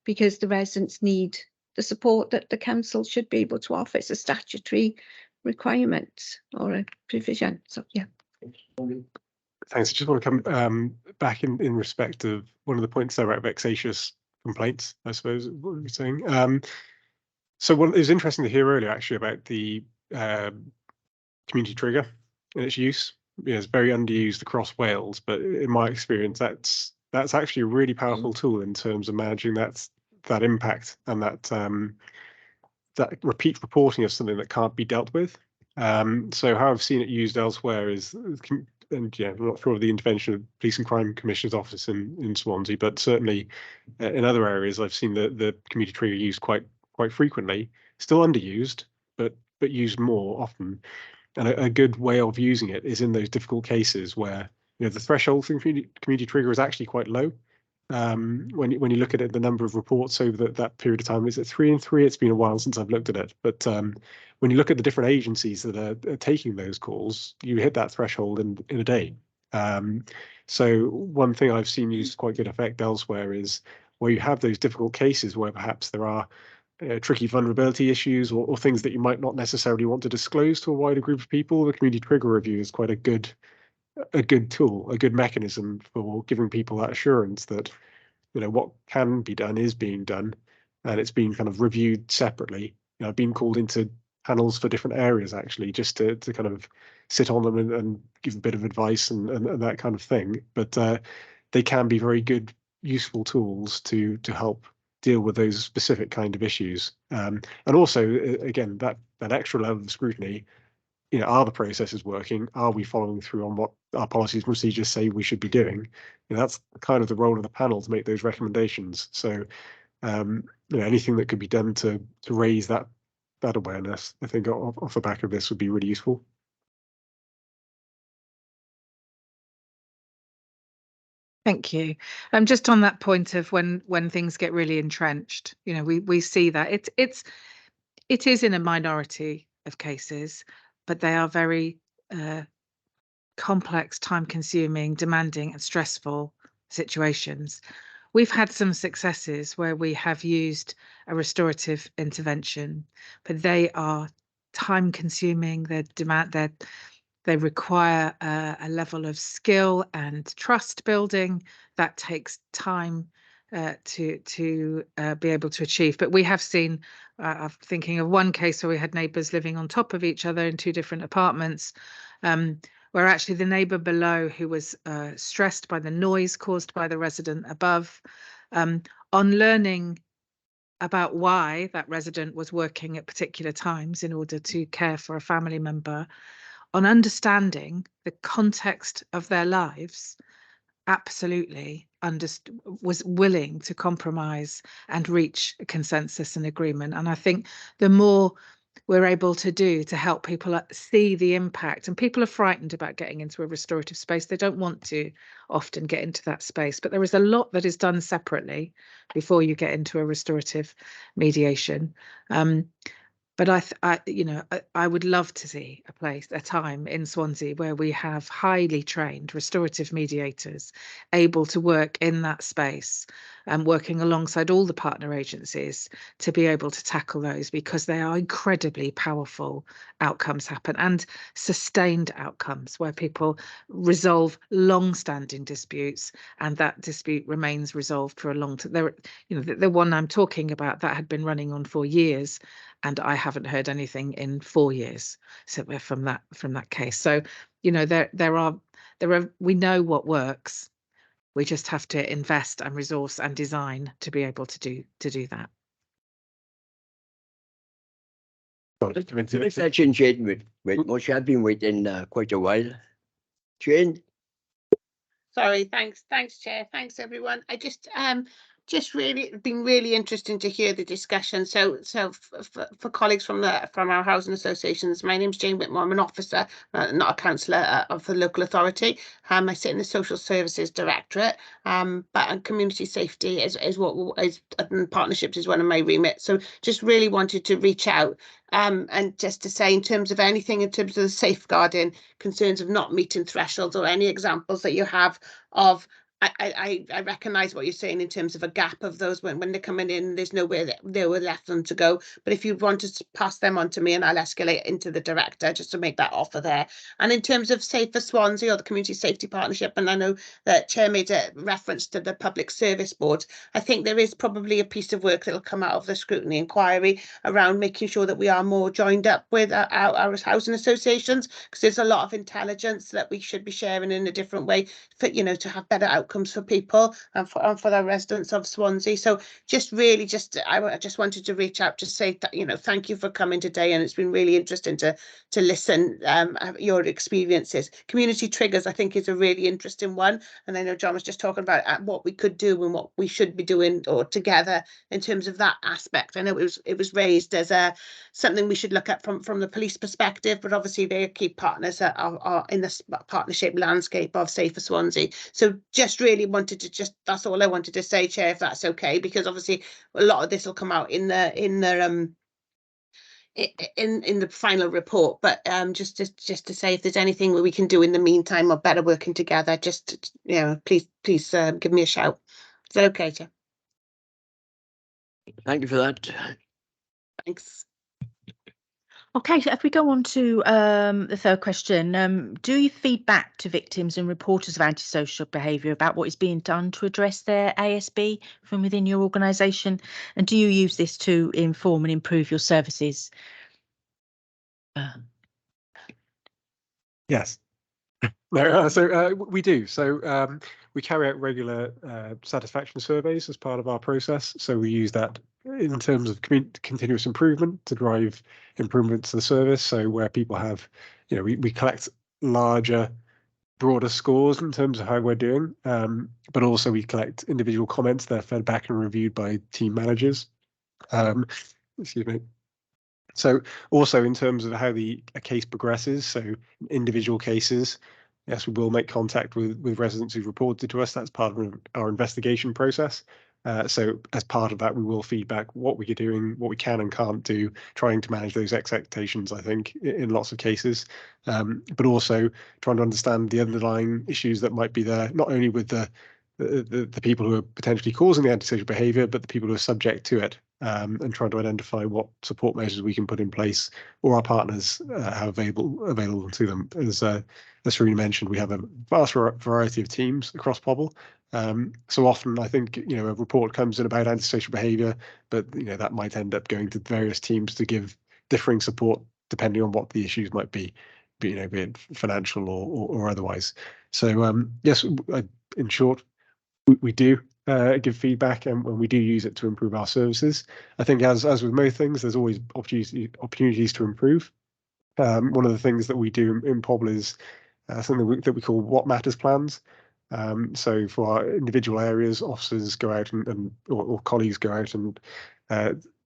Because the residents need the support that the council should be able to offer. It's a statutory requirement or a provision. So yeah. Thanks. I just want to come back in respect of one of the points there about vexatious complaints, I suppose, is what we're saying. So what is interesting to hear earlier actually about the community trigger and its use. It's very underused across Wales, but in my experience, that's actually a really powerful tool in terms of managing that impact and that repeat reporting of something that can't be dealt with. So how I've seen it used elsewhere is, and yeah, I'm not sure of the intervention of Police and Crime Commissioner's office in Swansea, but certainly in other areas, I've seen the community trigger used quite frequently, still underused, but used more often. And a good way of using it is in those difficult cases where the threshold for community trigger is actually quite low. When you look at it, the number of reports over that period of time, is it 3 and 3? It's been a while since I've looked at it, but when you look at the different agencies that are taking those calls, you hit that threshold in a day. So one thing I've seen used quite good effect elsewhere is where you have those difficult cases where perhaps there are tricky vulnerability issues or things that you might not necessarily want to disclose to a wider group of people. The community trigger review is quite a good tool, a good mechanism for giving people that assurance that what can be done is being done, and it's been kind of reviewed separately. I've been called into panels for different areas actually, just to kind of sit on them and give a bit of advice and that kind of thing. But they can be very good, useful tools to help deal with those specific kind of issues. And also, again, that extra level of scrutiny. Are the processes working? Are we following through on what our policies and procedures say we should be doing? That's kind of the role of the panel, to make those recommendations. So, anything that could be done to raise that awareness, I think off the back of this would be really useful. Thank you. Just on that point of when things get really entrenched, we see that it is in a minority of cases, but they are very complex, time-consuming, demanding, and stressful situations. We've had some successes where we have used a restorative intervention, but they are time-consuming. They require a level of skill and trust building that takes time to be able to achieve. But we have seen, I'm thinking of one case where we had neighbours living on top of each other in 2 different apartments, where actually the neighbour below, who was stressed by the noise caused by the resident above, on learning about why that resident was working at particular times in order to care for a family member, on understanding the context of their lives, absolutely was willing to compromise and reach a consensus and agreement. And I think the more we're able to do to help people see the impact, and people are frightened about getting into a restorative space, they don't want to often get into that space, but there is a lot that is done separately before you get into a restorative mediation. But I would love to see a time in Swansea where we have highly trained restorative mediators able to work in that space and working alongside all the partner agencies to be able to tackle those, because they are incredibly powerful outcomes happen, and sustained outcomes where people resolve long-standing disputes and that dispute remains resolved for a long time. The one I'm talking about, that had been running on for years, and I haven't heard anything in 4 years. So from that case. So, there are we know what works. We just have to invest and resource and design to be able to do that. Let's let Jane wait more. She had been waiting quite a while. Jane? Sorry, thanks, Chair. Thanks, everyone. I just really been really interesting to hear the discussion. So for colleagues from our housing associations, my name's Jane Whitmore. I'm an officer, not a councillor of the local authority. I sit in the Social Services Directorate, but community safety is and partnerships is one of my remit. So just really wanted to reach out and just to say, in terms of anything, in terms of the safeguarding concerns of not meeting thresholds, or any examples that you have of I recognise what you're saying in terms of a gap of those when they're coming in, there's nowhere left them to go. But if you want to pass them on to me, and I'll escalate into the director just to make that offer there. And in terms of Safer Swansea or the Community Safety Partnership, and I know that Chair made a reference to the Public Service Board, I think there is probably a piece of work that will come out of the scrutiny inquiry around making sure that we are more joined up with our housing associations, because there's a lot of intelligence that we should be sharing in a different way for, you know, to have better outcomes for people and for the residents of Swansea. So just really I just wanted to reach out to say that, you know, thank you for coming today, and it's been really interesting to listen your experiences. Community triggers, I think, is a really interesting one, and I know John was just talking about what we could do and what we should be doing or together in terms of that aspect. I know it was raised as something we should look at from the police perspective, but obviously they're key partners that are in this partnership landscape of Safer Swansea. So just really wanted to that's all I wanted to say, Chair, if that's okay, because obviously a lot of this will come out in the final report, but just to say, if there's anything we can do in the meantime or better working together, just, you know, please give me a shout. Is that okay, Chair? Thank you for that. Thanks. Okay, so if we go on to the third question, do you feed back to victims and reporters of antisocial behaviour about what is being done to address their ASB from within your organisation? And do you use this to inform and improve your services? Yes. No, so we do. So we carry out regular satisfaction surveys as part of our process. So we use that in terms of continuous improvement to drive improvements to the service. So where people have, you know, we collect larger, broader scores in terms of how we're doing, but also we collect individual comments that are fed back and reviewed by team managers. Excuse me. So also in terms of how a case progresses, so individual cases, yes, we will make contact with residents who've reported to us. That's part of our investigation process. So as part of that, we will feedback what we are doing, what we can and can't do, trying to manage those expectations, I think, in lots of cases, but also trying to understand the underlying issues that might be there, not only with the people who are potentially causing the antisocial behaviour, but the people who are subject to it, and trying to identify what support measures we can put in place or our partners have available to them. As Serena mentioned, we have a vast variety of teams across Pobble. So often I think, you know, a report comes in about antisocial behaviour, but, you know, that might end up going to various teams to give differing support depending on what the issues might be, you know, be it financial or otherwise. So yes, in short, we do give feedback, and we do use it to improve our services. I think as with most things, there's always opportunities to improve. One of the things that we do in Pobble is something that we call what matters plans. So for our individual areas, officers go out or colleagues go out and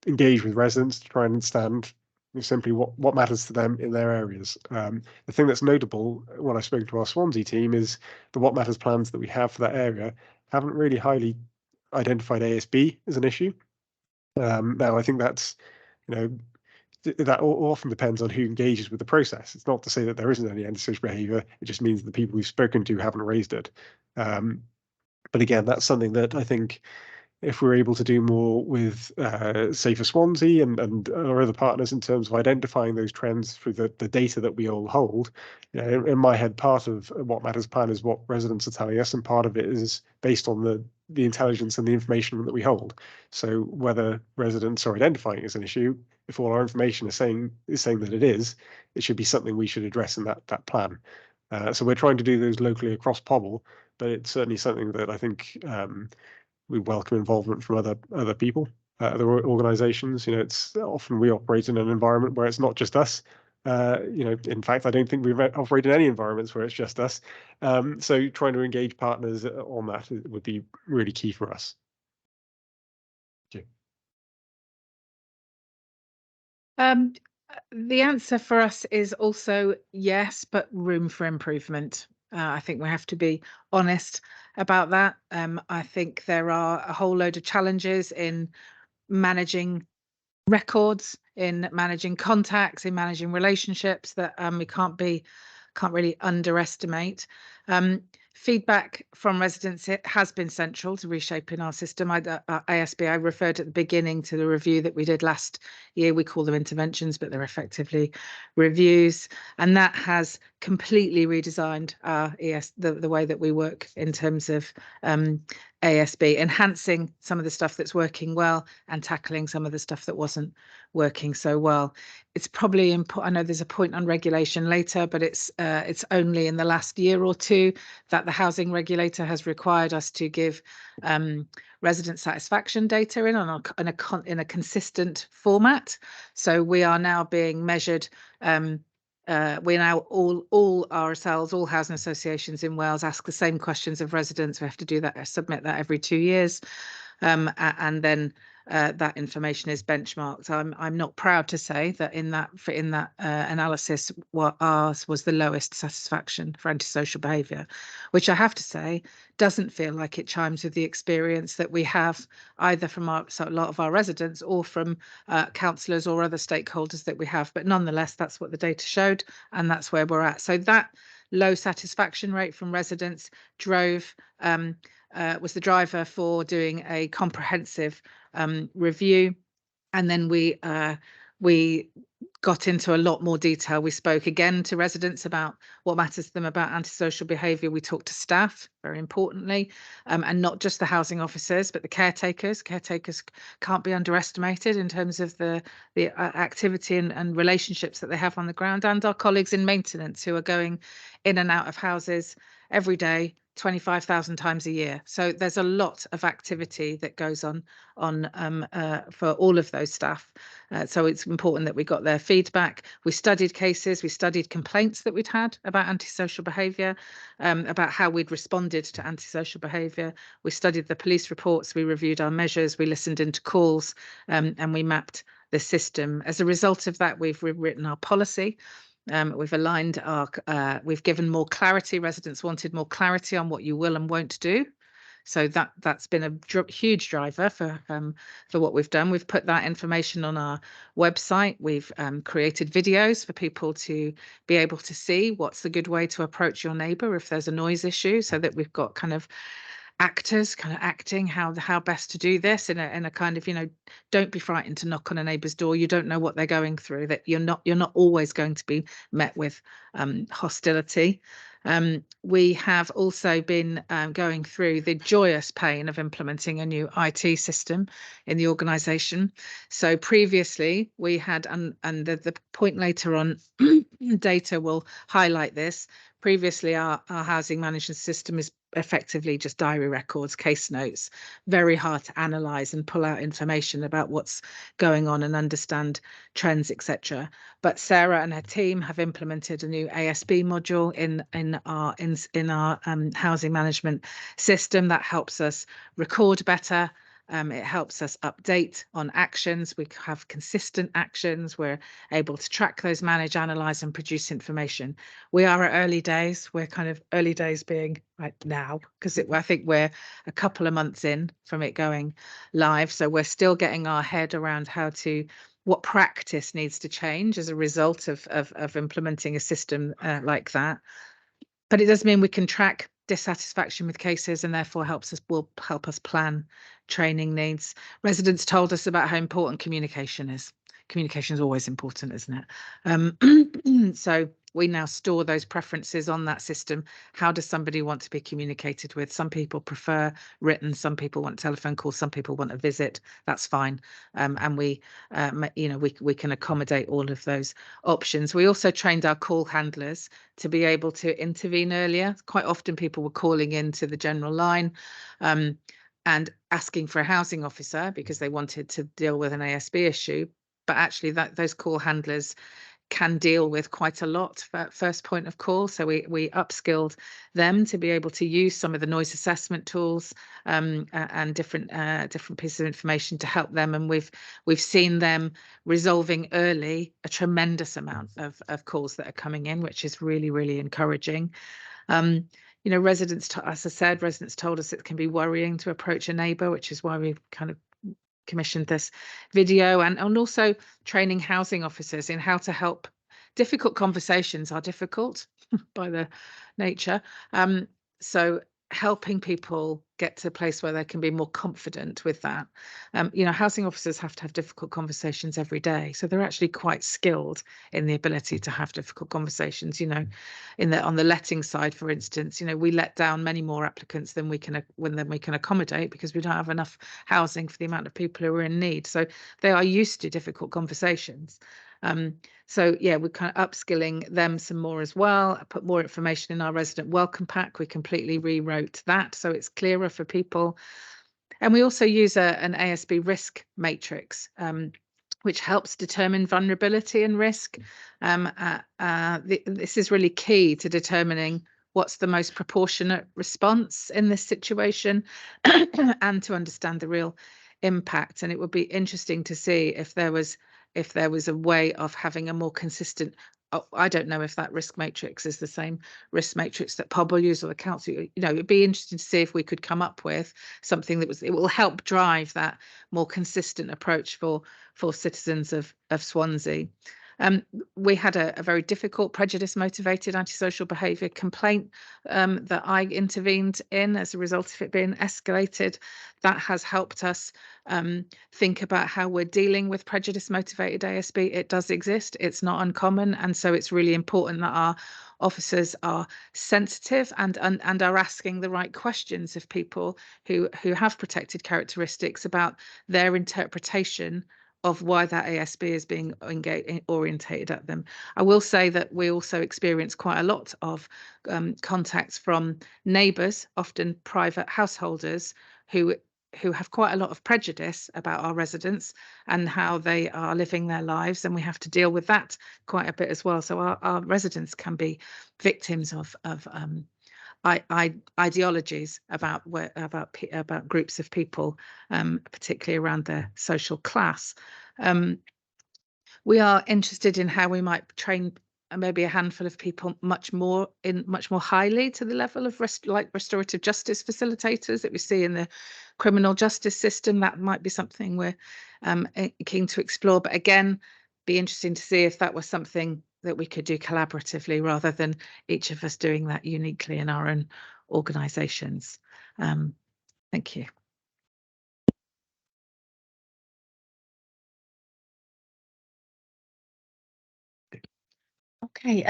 engage with residents to try and understand simply what matters to them in their areas. The thing that's notable when I've spoken to our Swansea team is the what matters plans that we have for that area haven't really highly identified ASB as an issue. Now, I think that's, you know, that often depends on who engages with the process. It's not to say that there isn't any antisocial behaviour. It just means the people we've spoken to haven't raised it. But again, that's something that I think if we're able to do more with Safer Swansea and our other partners in terms of identifying those trends through the data that we all hold, you know, in my head, part of what matters plan is what residents are telling us, and part of it is based on the intelligence and the information that we hold. So whether residents are identifying it as an issue, if all our information is saying that it should be something we should address in that plan. So we're trying to do those locally across Pobble, but it's certainly something that I think we welcome involvement from other people, other organisations. You know, it's often we operate in an environment where it's not just us. You know, in fact, I don't think we've operated in any environments where it's just us. So trying to engage partners on that would be really key for us. Thank you. The answer for us is also yes, but room for improvement. I think we have to be honest about that. I think there are a whole load of challenges in managing records, in managing contacts, in managing relationships that we can't really underestimate. Feedback from residents, it has been central to reshaping our system. ASB, I referred at the beginning to the review that we did last year. We call them interventions, but they're effectively reviews. And that has completely redesigned our the way that we work in terms of ASB, enhancing some of the stuff that's working well and tackling some of the stuff that wasn't working so well. It's probably important. I know there's a point on regulation later, but it's only in the last year or two that the housing regulator has required us to give resident satisfaction data in a consistent format. So we are now being measured. We now all ourselves, all housing associations in Wales, ask the same questions of residents. We have to do that, submit that every 2 years, and then that information is benchmarked. I'm not proud to say that in that analysis, what ours was the lowest satisfaction for antisocial behaviour, which I have to say doesn't feel like it chimes with the experience that we have either from a lot of our residents or from councillors or other stakeholders that we have. But nonetheless, that's what the data showed, and that's where we're at. So that low satisfaction rate from residents was the driver for doing a comprehensive review, and then we got into a lot more detail. We spoke again to residents about what matters to them about antisocial behaviour. We talked to staff, very importantly, and not just the housing officers, but the caretakers. Caretakers can't be underestimated in terms of the activity and relationships that they have on the ground, and our colleagues in maintenance who are going in and out of houses every day, 25,000 times a year. So there's a lot of activity that goes on for all of those staff. So it's important that we got their feedback. We studied cases, we studied complaints that we'd had about antisocial behaviour, about how we'd responded to antisocial behaviour. We studied the police reports, we reviewed our measures, we listened into calls, and we mapped the system. As a result of that, we've rewritten our policy. We've aligned we've given more clarity. Residents wanted more clarity on what you will and won't do. So that's been a huge driver for what we've done. We've put that information on our website. We've created videos for people to be able to see what's the good way to approach your neighbour if there's a noise issue, so that we've got kind of actors kind of acting how best to do this in a kind of, don't be frightened to knock on a neighbour's door. You don't know what they're going through, that you're not always going to be met with hostility. We have also been going through the joyous pain of implementing a new IT system in the organisation. So previously we had, and the point later on data will highlight this, previously our housing management system is effectively just diary records, case notes, very hard to analyse and pull out information about what's going on and understand trends, etc. But Sarah and her team have implemented a new ASB module in our housing management system that helps us record better. It helps us update on actions. We have consistent actions. We're able to track those, manage, analyse and produce information. We are at early days. We're kind of early days being right now, because I think we're a couple of months in from it going live. So we're still getting our head around what practice needs to change as a result of implementing a system like that. But it does mean we can track dissatisfaction with cases, and therefore will help us plan training needs. Residents told us about how important communication is. Communication is always important, isn't it? So we now store those preferences on that system. How does somebody want to be communicated with? Some people prefer written, some people want telephone calls, some people want a visit. That's fine, and we can accommodate all of those options. We also trained our call handlers to be able to intervene earlier. Quite often people were calling into the general line and asking for a housing officer because they wanted to deal with an ASB issue, but actually those call handlers can deal with quite a lot at first point of call. So we upskilled them to be able to use some of the noise assessment tools and different pieces of information to help them. And we've seen them resolving early a tremendous amount of calls that are coming in, which is really, really encouraging. Residents, as I said, residents told us it can be worrying to approach a neighbour, which is why we've kind of commissioned this video, and also training housing officers in how to help. Difficult conversations are difficult by their nature. So helping people get to a place where they can be more confident with that. You know, housing officers have to have difficult conversations every day, so they're actually quite skilled in the ability to have difficult conversations. You know, on the letting side, for instance, you know, we let down many more applicants than we can accommodate because we don't have enough housing for the amount of people who are in need. So they are used to difficult conversations. So yeah, we're kind of upskilling them some more as well. I put more information in our resident welcome pack. We completely rewrote that so it's clearer for people. And we also use an ASB risk matrix, which helps determine vulnerability and risk. This is really key to determining what's the most proportionate response in this situation and to understand the real impact. And it would be interesting to see if there was a way of having a more consistent, I don't know if that risk matrix is the same risk matrix that POB will use or the council. You know, it'd be interesting to see if we could come up with something it will help drive that more consistent approach for citizens of Swansea. We had a very difficult prejudice motivated antisocial behaviour complaint that I intervened in as a result of it being escalated. That has helped us think about how we're dealing with prejudice motivated ASB. It does exist, it's not uncommon, and so it's really important that our officers are sensitive and are asking the right questions of people who have protected characteristics about their interpretation of why that ASB is being orientated at them. I will say that we also experience quite a lot of contacts from neighbours, often private householders, who have quite a lot of prejudice about our residents and how they are living their lives, and we have to deal with that quite a bit as well. So our residents can be victims of ideologies about groups of people, particularly around their social class. We are interested in how we might train maybe a handful of people much more highly to the level of restorative justice facilitators that we see in the criminal justice system. That might be something we're keen to explore, but again, be interesting to see if that was something that we could do collaboratively rather than each of us doing that uniquely in our own organisations. Thank you. Okay.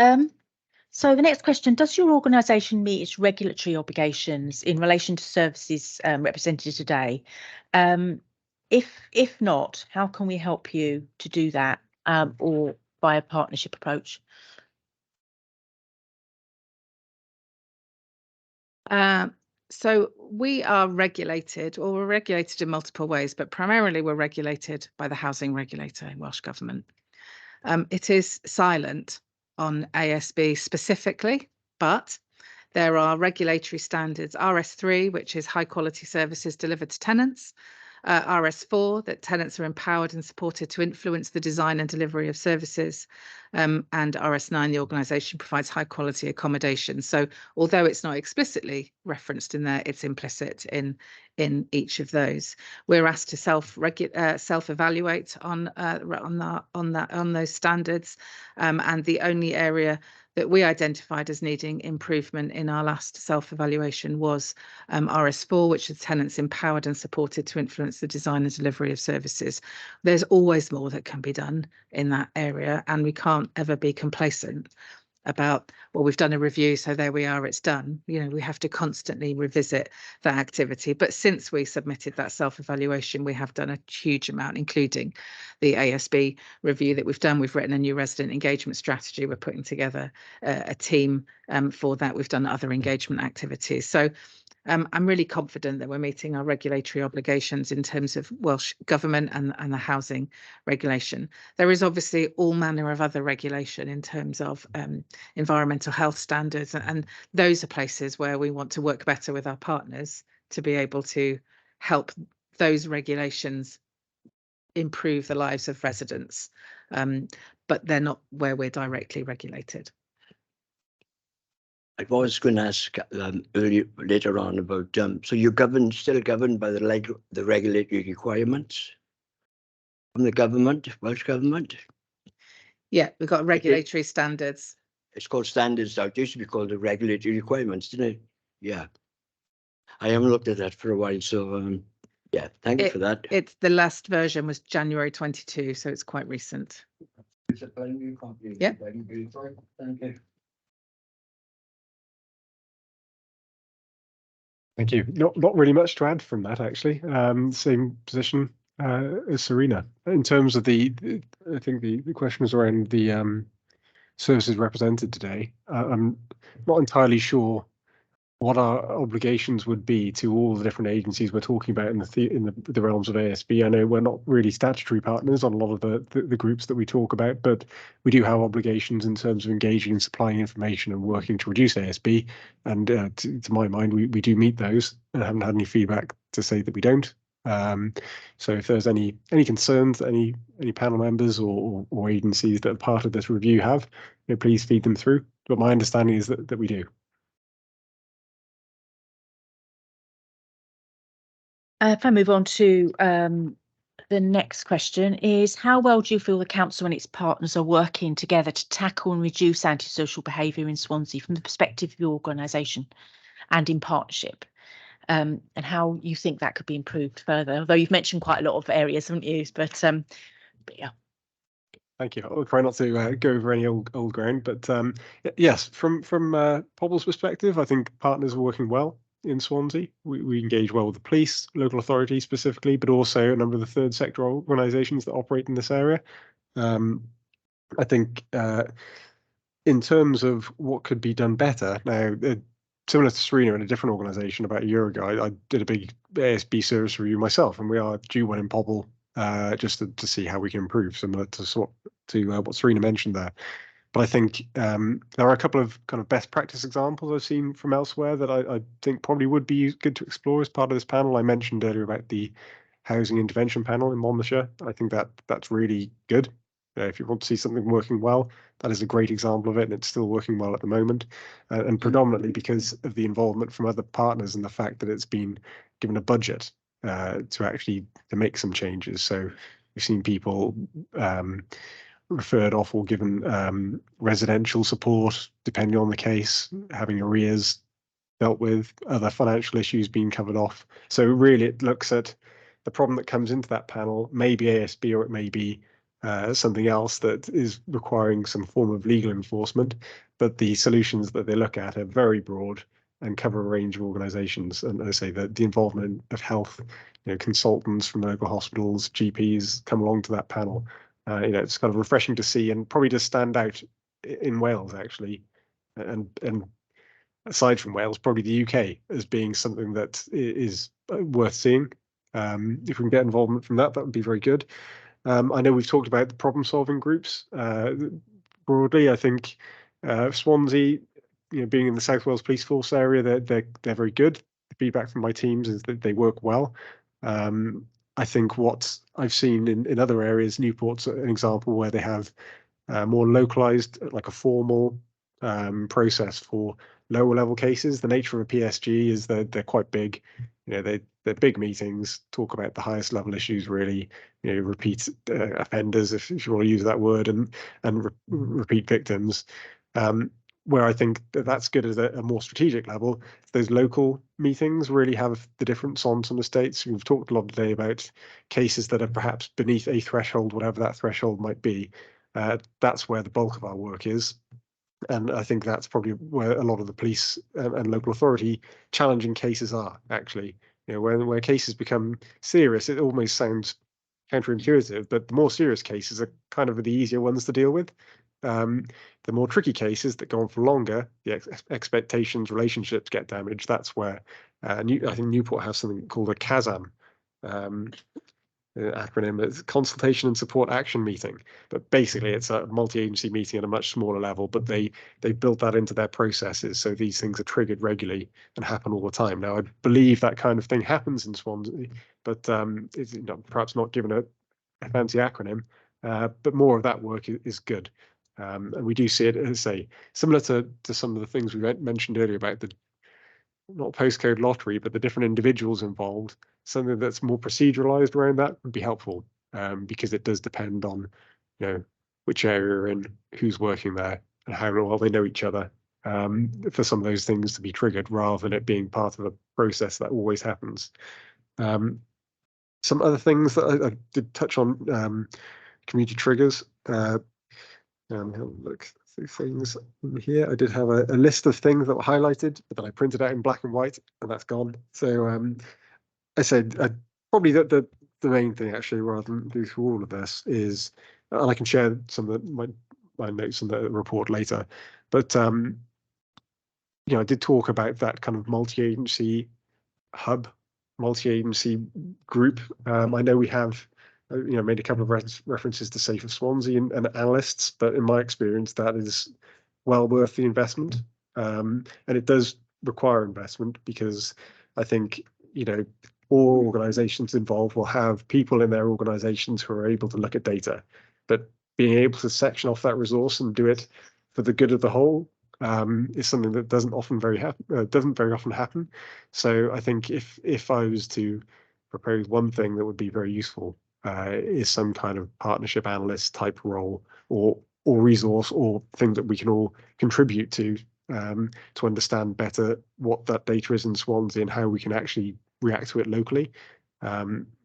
So the next question, does your organisation meet its regulatory obligations in relation to services represented today? If not, how can we help you to do that, or by a partnership approach? So we are regulated, or we're regulated in multiple ways, but primarily we're regulated by the housing regulator in Welsh Government. It is silent on ASB specifically, but there are regulatory standards, RS3, which is high quality services delivered to tenants, RS4, that tenants are empowered and supported to influence the design and delivery of services, and RS9, the organisation provides high quality accommodation. So although it's not explicitly referenced in there, it's implicit in each of those. We're asked to self-evaluate on those standards, and the only area that we identified as needing improvement in our last self-evaluation was RS4, which is tenants empowered and supported to influence the design and delivery of services. There's always more that can be done in that area, and we can't ever be complacent about, well, we've done a review, so there we are, it's done. You know, we have to constantly revisit that activity. But since we submitted that self-evaluation, we have done a huge amount, including the ASB review that we've done. We've written a new resident engagement strategy. We're putting together a team for that. We've done other engagement activities. So I'm really confident that we're meeting our regulatory obligations in terms of Welsh Government and the housing regulation. There is obviously all manner of other regulation in terms of environmental health standards, and those are places where we want to work better with our partners to be able to help those regulations improve the lives of residents, but they're not where we're directly regulated. I was going to ask later on about, so you're still governed by the regulatory requirements from the government, Welsh Government? Yeah, we've got regulatory standards. It's called standards now. It used to be called the regulatory requirements, didn't it? Yeah. I haven't looked at that for a while, so yeah, thank you for that. It's the last version was January 22, so it's quite recent. Yeah. Thank you. Thank you. Not really much to add from that, actually. Same position as Serena. In terms of I think the question was around the services represented today. I'm not entirely sure what our obligations would be to all the different agencies we're talking about in the realms of ASB. I know we're not really statutory partners on a lot of the groups that we talk about, but we do have obligations in terms of engaging and supplying information and working to reduce ASB. And to my mind, we do meet those, and I haven't had any feedback to say that we don't. So if there's any concerns that any panel members or agencies that are part of this review have, please feed them through. But my understanding is that we do. If I move on to the next question is, how well do you feel the council and its partners are working together to tackle and reduce antisocial behaviour in Swansea from the perspective of your organisation and in partnership? And how you think that could be improved further? Although you've mentioned quite a lot of areas, haven't you? But yeah. Thank you. I'll try not to go over any old ground, but yes, from Pobble's perspective, I think partners are working well in Swansea. We engage well with the police, local authorities specifically, but also a number of the third sector organisations that operate in this area. I think in terms of what could be done better, now similar to Serena in a different organisation about a year ago, I did a big ASB service review myself, and we are due one in Pobble just to see how we can improve, similar to what Serena mentioned there. But I think there are a couple of kind of best practice examples I've seen from elsewhere that I think probably would be good to explore as part of this panel. I mentioned earlier about the housing intervention panel in Monmouthshire. I think that's really good. If you want to see something working well, that is a great example of it, and it's still working well at the moment, and predominantly because of the involvement from other partners and the fact that it's been given a budget to make some changes. So we've seen people referred off or given residential support, depending on the case, having arrears dealt with, other financial issues being covered off. So really it looks at the problem that comes into that panel, maybe ASB or it may be something else that is requiring some form of legal enforcement, but the solutions that they look at are very broad and cover a range of organisations. And as I say, the involvement of health, consultants from local hospitals, GPs come along to that panel. It's kind of refreshing to see, and probably just stand out in Wales actually, and aside from Wales, probably the UK as being something that is worth seeing. If we can get involvement from that would be very good. I know we've talked about the problem-solving groups broadly. I think Swansea, being in the South Wales Police Force area, they're very good. The feedback from my teams is that they work well. I think what I've seen in other areas, Newport's an example where they have more localized, like a formal process for lower level cases. The nature of a PSG is that they're quite big. They're big meetings, talk about the highest level issues, really, repeat offenders, if you want to use that word, and repeat victims. Where I think that's good as a more strategic level. Those local meetings really have the difference on some estates. We've talked a lot today about cases that are perhaps beneath a threshold, whatever that threshold might be. That's where the bulk of our work is. And I think that's probably where a lot of the police and local authority challenging cases are, actually. Where cases become serious, it almost sounds counterintuitive, but the more serious cases are kind of the easier ones to deal with. The more tricky cases that go on for longer, the expectations, relationships get damaged. That's where I think Newport has something called a CASAM acronym. It's Consultation and Support Action Meeting, but basically it's a multi-agency meeting at a much smaller level. But they built that into their processes, so these things are triggered regularly and happen all the time. Now I believe that kind of thing happens in Swansea, but it's perhaps not given a fancy acronym. But more of that work is good. And we do see it, as I say, similar to some of the things we mentioned earlier about the not postcode lottery, but the different individuals involved. Something that's more proceduralized around that would be helpful, because it does depend on which area you're in, who's working there, and how well they know each other. for some of those things to be triggered, rather than it being part of a process that always happens. Some other things that I did touch on, community triggers. Have a look through things in here. I did have a list of things that were highlighted, but I printed out in black and white, and that's gone. So I said probably the main thing, actually, rather than go through all of this, is, and I can share some of my notes in the report later, but you know, I did talk about that kind of multi-agency hub, multi-agency group. I know we have, you know, made a couple of references to Safe of Swansea and analysts, but in my experience, that is well worth the investment. And it does require investment, because I think, you know, all organizations involved will have people in their organizations who are able to look at data, but being able to section off that resource and do it for the good of the whole is something that doesn't very often happen. So I think if I was to propose one thing that would be very useful, is some kind of partnership analyst type role, or resource, or thing that we can all contribute to understand better what that data is in Swansea and how we can actually react to it locally.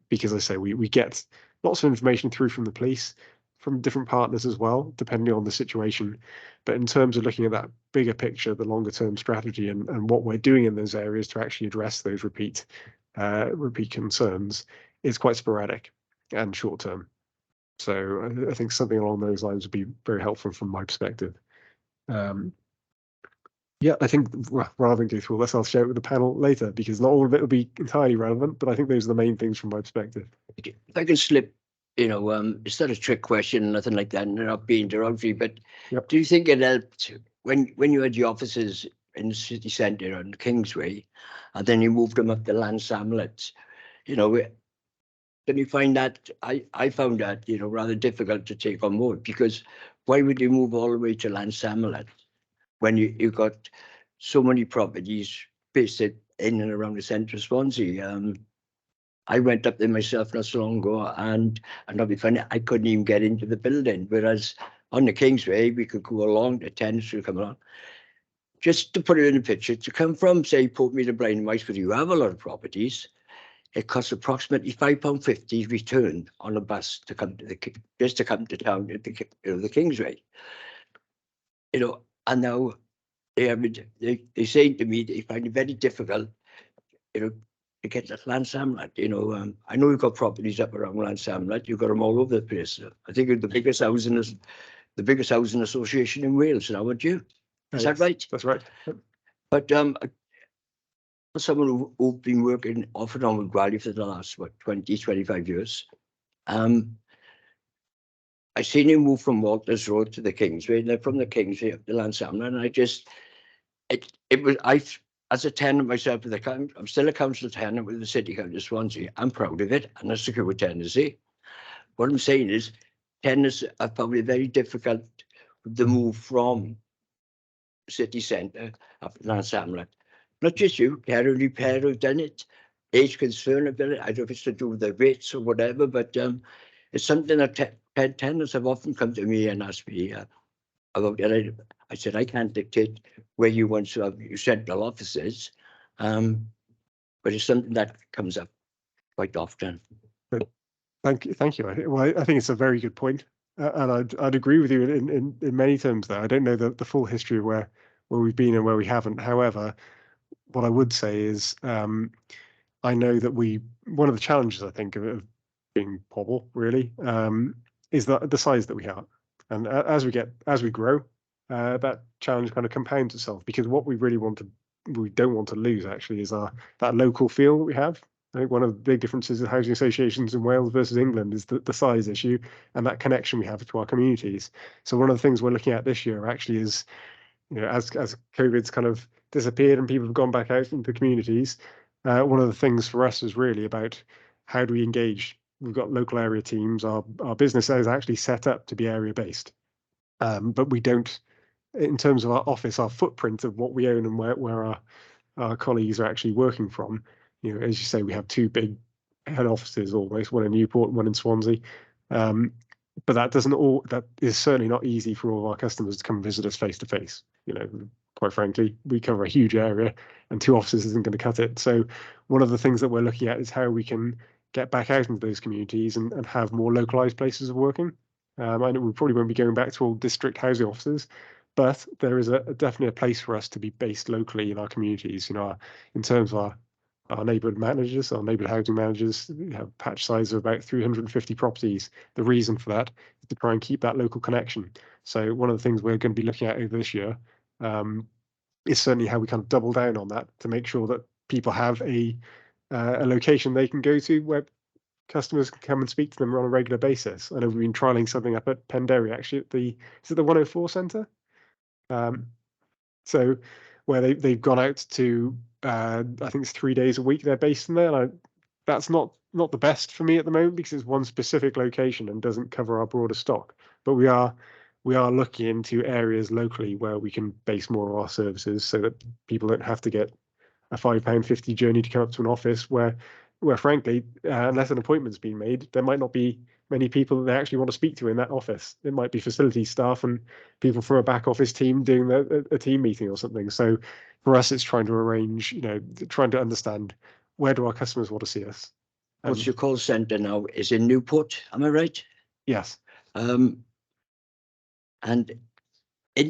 Because I say we get lots of information through from the police, from different partners as well, depending on the situation. But in terms of looking at that bigger picture, the longer term strategy, and what we're doing in those areas to actually address those repeat concerns, is quite sporadic and short term. So I think something along those lines would be very helpful from my perspective. Yeah, I think rather than go through all this, I'll share it with the panel later, because not all of it will be entirely relevant, but I think those are the main things from my perspective. If I can slip, you know, it's not a trick question, nothing like that, and not being derogatory, but Yep. do you think it helped when you had your offices in the city centre on Kingsway, and then you moved them up to Lance Hamlet? You know, can you find that? I found that, you know, rather difficult to take on board, because why would you move all the way to Lance Hamlet when you got so many properties based in and around the centre of Swansea? I went up there myself not so long ago, and I'll be funny, I couldn't even get into the building. Whereas on the Kingsway, we could go along, the tenants would come along. Just to put it in a picture, to come from, say, Portmead to Blind Mice, where you have a lot of properties, it costs approximately £5.50 return on a bus to come to just to come to town at the Kingsway. You know, and now they say to me they find it very difficult, you know, to get to Lance Hamlet. You know, I know you've got properties up around Lance Hamlet. You've got them all over the place. I think you're the biggest housing association in Wales now, aren't you? Is that right? That's right. But for someone who's been working off and on with Gwali for the last 20, 25 years, I seen him move from Walters Road to the Kingsway, and then from the Kingsway up to Lance Hamlet, and it was as a tenant myself with the I'm still a council tenant with the City Council of Swansea. I'm proud of it, and a secure tenancy. What I'm saying is, tenants are probably very difficult to move from city centre up to Lance Hamlet. Not just you, care and repair have done it. Age concern have done it. I don't know if it's to do with the rates or whatever, but it's something that tenants have often come to me and asked me about. And I said, I can't dictate where you want to have your central offices, but it's something that comes up quite often. Thank you. I think it's a very good point, and I'd agree with you in many terms there. I don't know the full history of where we've been and where we haven't. However, what I would say is, I know that one of the challenges, I think, of being Pobble really, is the size that we have, and as we grow, that challenge kind of compounds itself, because what we don't want to lose actually is that local feel that we have. I think one of the big differences of housing associations in Wales versus England is the size issue and that connection we have to our communities. So one of the things we're looking at this year actually is, you know, as COVID's kind of disappeared and people have gone back out into communities, one of the things for us is really about how do we engage. We've got local area teams. Our business is actually set up to be area based, but we don't, in terms of our office, our footprint of what we own and where our colleagues are actually working from. You know, as you say, we have two big head offices almost, one in Newport and one in Swansea. But that is certainly not easy for all of our customers to come visit us face to face. You know, quite frankly, we cover a huge area and 2 offices isn't going to cut it. So one of the things that we're looking at is how we can get back out into those communities and have more localized places of working. I know we probably won't be going back to all district housing offices, but there is definitely a place for us to be based locally in our communities. You know, in terms of our neighbourhood managers, our neighbourhood housing managers, we have a patch size of about 350 properties. The reason for that is to try and keep that local connection. So one of the things we're going to be looking at over this year is certainly how we kind of double down on that to make sure that people have a location they can go to where customers can come and speak to them on a regular basis. I know we've been trialing something up at Penderry, actually, at the 104 Centre? So where they've gone out to, I think it's 3 days a week they're based in there. And that's not the best for me at the moment because it's one specific location and doesn't cover our broader stock. But we are looking into areas locally where we can base more of our services so that people don't have to get a £5.50 journey to come up to an office where frankly, unless an appointment's been made, there might not be many people that they actually want to speak to in that office. It might be facility staff and people from a back office team doing a team meeting or something. So for us, it's trying to arrange, trying to understand where do our customers want to see us. What's your call centre now? Is in Newport, am I right? Yes. And in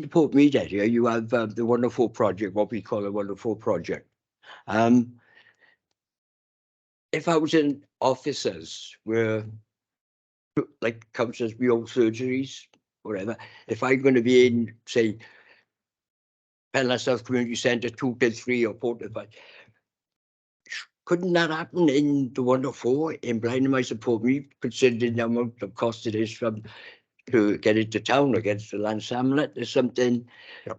the Port Mead area, you have the 104 project, what we call the 104 project. If housing officers were like councillors, we own surgeries, whatever. If I'm going to be in, say, Penla South Community Centre 2 to 3 or 4 to 5, couldn't that happen in the 104 in Blenheim and Port Mead, considering the amount of cost it is to get into town against the Lance Hamlet or something? Yep.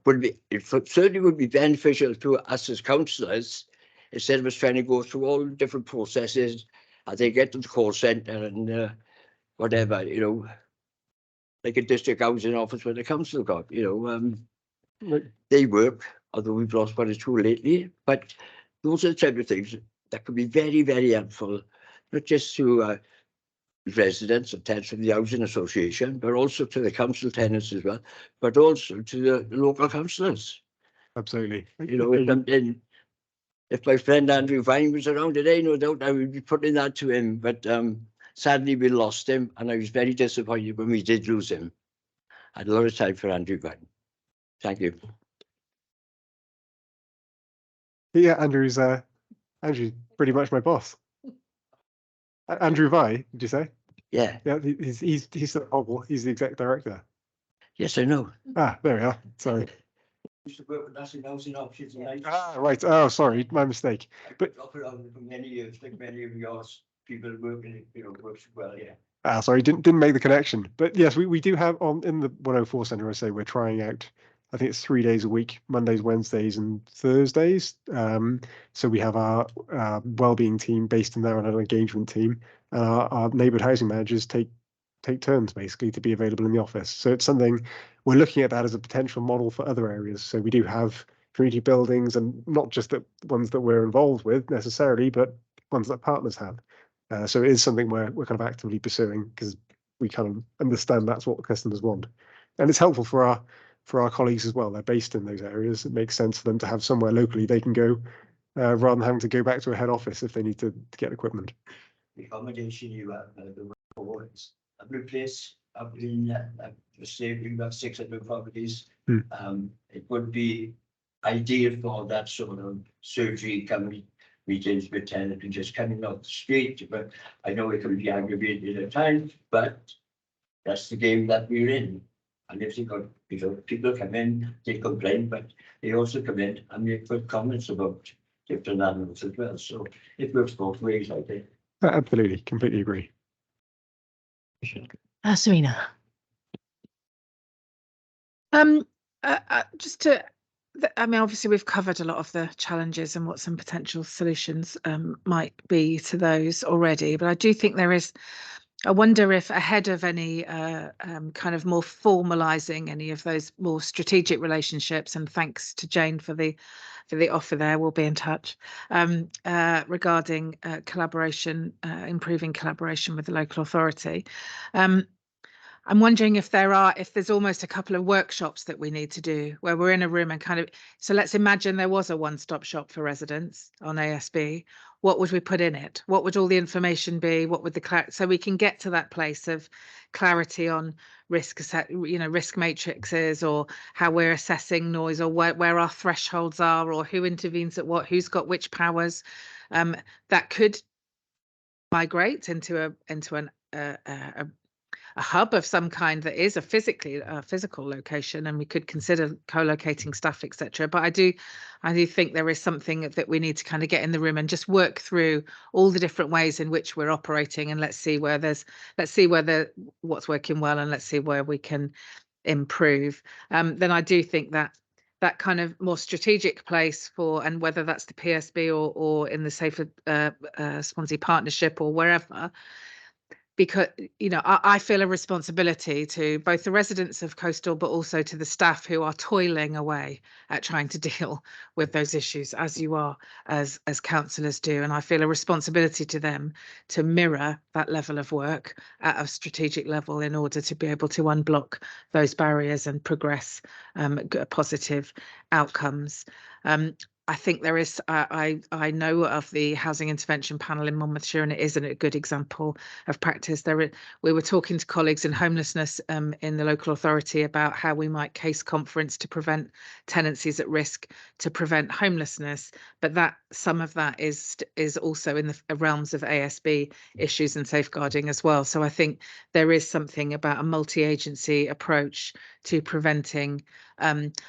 It certainly would be beneficial to us as councillors instead of us trying to go through all the different processes as they get to the call centre and whatever, like a district housing office where the council got, they work, although we've lost one or two lately, but those are the type of things that could be very, very helpful, not just to residents and tenants of the housing association, but also to the council tenants as well, but also to the local councillors. Absolutely. If my friend Andrew Vine was around today, no doubt I would be putting that to him. But sadly, we lost him, and I was very disappointed when we did lose him. I had a lot of time for Andrew Vine. Thank you. Yeah, Andrew's pretty much my boss. Andrew Vine, did you say? Yeah. Yeah, he's he's the exec director. Yes, I know. Ah, there we are. Sorry. Used to work with National Housing Options. Ah, right. Oh, sorry, my mistake. But up around for many years, like many of yours, people working, works well, yeah. Sorry, didn't make the connection. But yes, we do have in the 104 Centre, I say we're trying out, I think it's 3 days a week, Mondays, Wednesdays and Thursdays. So we have our wellbeing team based in there and an engagement team. And our neighbourhood housing managers take turns basically to be available in the office. So it's something we're looking at that as a potential model for other areas. So we do have community buildings, and not just the ones that we're involved with necessarily, but ones that partners have. So it is something we're kind of actively pursuing because we kind of understand that's what customers want, and it's helpful for our colleagues as well. They're based in those areas. It makes sense for them to have somewhere locally they can go rather than having to go back to a head office if they need to get equipment. The accommodation you have, the reports, every place up in the state, we've got 600 properties. It would be ideal for that sort of surgery coming meetings with tenants and just coming off the street. But I know it can be aggravated at times, but that's the game that we're in. And if they got, people come in, they complain, but they also come in and make good comments about different animals as well. So it works both ways, I think. Absolutely, completely agree. Serena. Just to, I mean, obviously we've covered a lot of the challenges and what some potential solutions might be to those already, but I do think I wonder if ahead of any kind of more formalising any of those more strategic relationships, and thanks to Jane for the offer there, we'll be in touch regarding collaboration, improving collaboration with the local authority. I'm wondering if there's almost a couple of workshops that we need to do where we're in a room and kind of, so let's imagine there was a one-stop shop for residents on ASB. What would we put in it? What would all the information be? What would so we can get to that place of clarity on risk matrices, or how we're assessing noise, or where our thresholds are, or who intervenes at what, who's got which powers. That could migrate into a hub of some kind that is a physical location, and we could consider co-locating staff, etc. But I do think there is something that we need to kind of get in the room and just work through all the different ways in which we're operating, and let's see what's working well, and let's see where we can improve. Then I do think that kind of more strategic place for, and whether that's the PSB or in the Safer Swansea Partnership or wherever, because I feel a responsibility to both the residents of Coastal, but also to the staff who are toiling away at trying to deal with those issues, as you are, as councillors do. And I feel a responsibility to them to mirror that level of work at a strategic level in order to be able to unblock those barriers and progress positive outcomes. I think there is, I know of the Housing Intervention Panel in Monmouthshire, and it isn't a good example of practice. We were talking to colleagues in homelessness in the local authority about how we might case conference to prevent tenancies at risk, to prevent homelessness, but some of that is also in the realms of ASB issues and safeguarding as well. So I think there is something about a multi-agency approach to preventing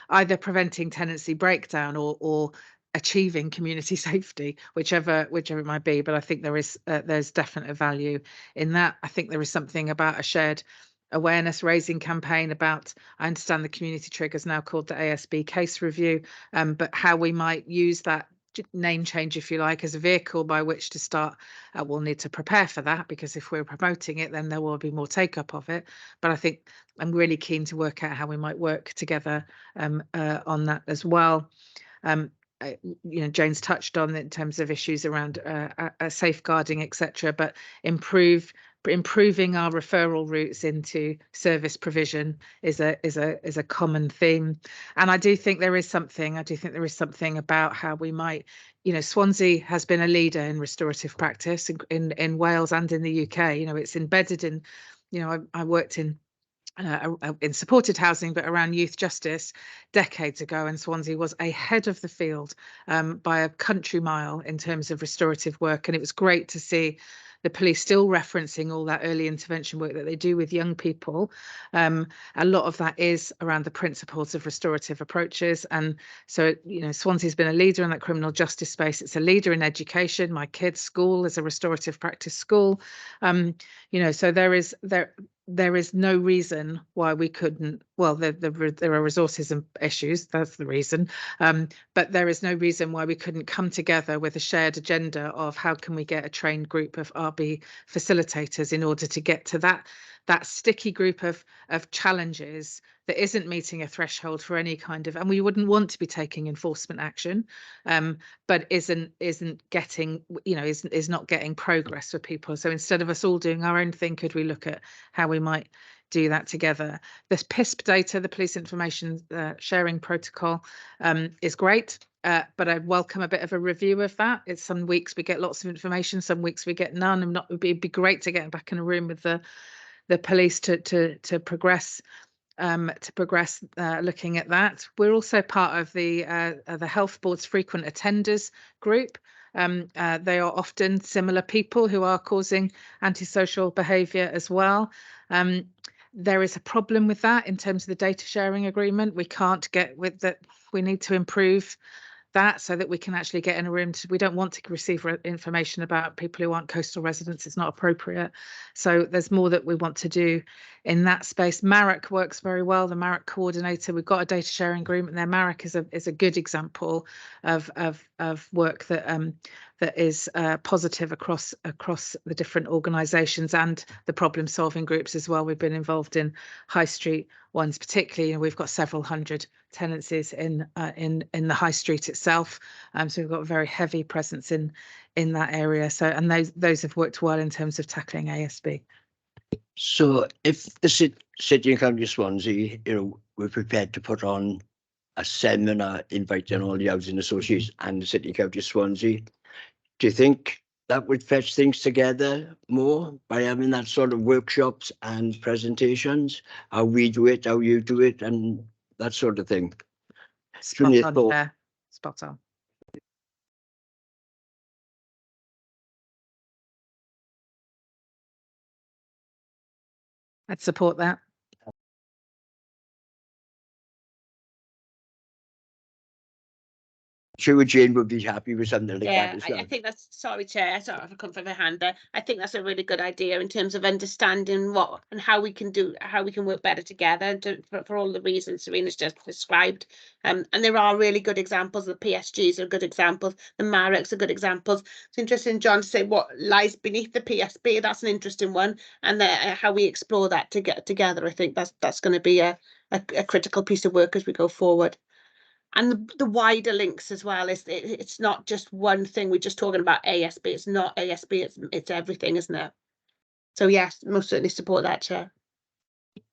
either preventing tenancy breakdown or achieving community safety, whichever it might be. But I think there's definite value in that. I think there is something about a shared awareness raising campaign about, I understand the community trigger is now called the ASB case review, but how we might use that name change, if you like, as a vehicle by which to start. We'll need to prepare for that, because if we're promoting it, then there will be more take up of it. But I think I'm really keen to work out how we might work together on that as well. Jane's touched on it in terms of issues around safeguarding, etc., but improving our referral routes into service provision is a common theme. And I do think there is something about how we might, Swansea has been a leader in restorative practice in Wales and in the UK. It's embedded in, I worked in supported housing, but around youth justice decades ago, and Swansea was ahead of the field by a country mile in terms of restorative work. And it was great to see the police still referencing all that early intervention work that they do with young people. A lot of that is around the principles of restorative approaches. And so, Swansea's been a leader in that criminal justice space. It's a leader in education. My kids' school is a restorative practice school. So there is no reason why we couldn't. Well, there are resources and issues. That's the reason. But there is no reason why we couldn't come together with a shared agenda of how can we get a trained group of RB facilitators in order to get to that sticky group of challenges that isn't meeting a threshold for any kind of, and we wouldn't want to be taking enforcement action, but isn't getting, is not getting progress for people. So instead of us all doing our own thing, could we look at how we might do that together? This PISP data, the Police Information Sharing Protocol, is great. But I'd welcome a bit of a review of that. It's some weeks we get lots of information, some weeks we get none. And it'd be great to get back in a room with the police to progress looking at that. We're also part of the Health Board's frequent attenders group. They are often similar people who are causing antisocial behaviour as well. There is a problem with that in terms of the data sharing agreement. We can't get with that. We need to improve that so that we can actually get in a room. We don't want to receive information about people who aren't coastal residents. It's not appropriate. So there's more that we want to do in that space. Marek works very well. The Marek coordinator, we've got a data sharing agreement there. Marek is a good example of work that is positive across the different organisations and the problem solving groups as well. We've been involved in high street ones particularly, and we've got several hundred tenancies in the high street itself. So we've got a very heavy presence in that area. So, and those have worked well in terms of tackling ASB. So if the City and County of Swansea, we're prepared to put on a seminar inviting all the housing associations and the City and County of Swansea, do you think that would fetch things together more by having that sort of workshops and presentations? How we do it, how you do it, and that sort of thing. Spot Junior on, thought. Chair. Spot on. I'd support that. Sure, Jane would be happy with something like Yeah, that as well. I think that's, sorry, Chair, sorry if I come from a hand there. I think that's a really good idea in terms of understanding what and how we can work better together for all the reasons Serena's just described. And there are really good examples. The PSGs are good examples. The Mareks are good examples. It's interesting, John, to say what lies beneath the PSB. That's an interesting one. And how we explore that together. I think that's going to be a critical piece of work as we go forward. And the wider links as well, it's not just one thing. We're just talking about ASB. It's not ASB, it's everything, isn't it? So yes, most certainly support that, Chair.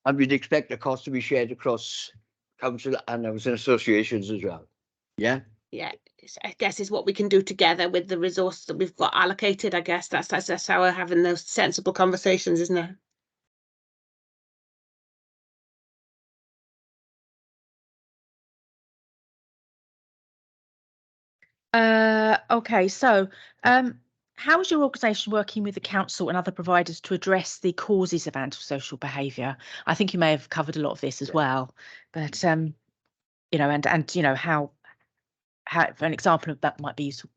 And we'd expect the cost to be shared across council and housing associations as well. Yeah. Yeah, I guess is what we can do together with the resources that we've got allocated. I guess that's how we're having those sensible conversations, isn't it? Okay, so how is your organisation working with the council and other providers to address the causes of antisocial behaviour? I think you may have covered a lot of this as well, but and how an example of that might be useful.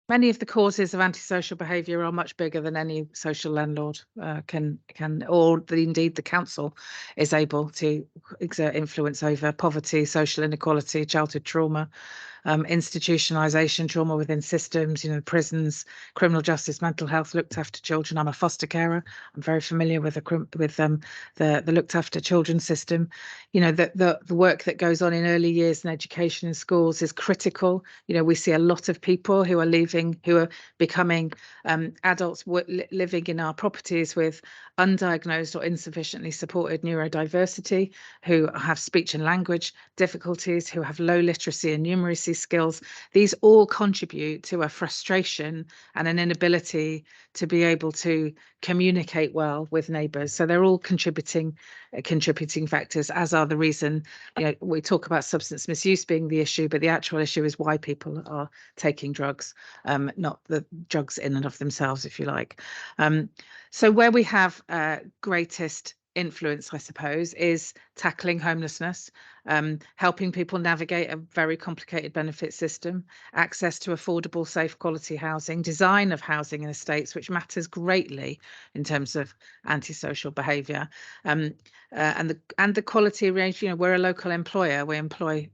Many of the causes of antisocial behaviour are much bigger than any social landlord can, or indeed the council is able to exert influence over: poverty, social inequality, childhood trauma, institutionalisation, trauma within systems, prisons, criminal justice, mental health, looked after children. I'm a foster carer. I'm very familiar with the looked after children system. The work that goes on in early years in education in schools is critical. We see a lot of people who are leaving, who are becoming adults living in our properties with undiagnosed or insufficiently supported neurodiversity, who have speech and language difficulties, who have low literacy and numeracy skills. These all contribute to a frustration and an inability to be able to communicate well with neighbours. So they're all contributing factors, as are the reason, we talk about substance misuse being the issue, but the actual issue is why people are taking drugs, not the drugs in and of themselves, if you like. So where we have greatest influence, I suppose, is tackling homelessness, helping people navigate a very complicated benefit system, access to affordable, safe, quality housing, design of housing in estates, which matters greatly in terms of antisocial behaviour, and the quality range. We're a local employer. We employ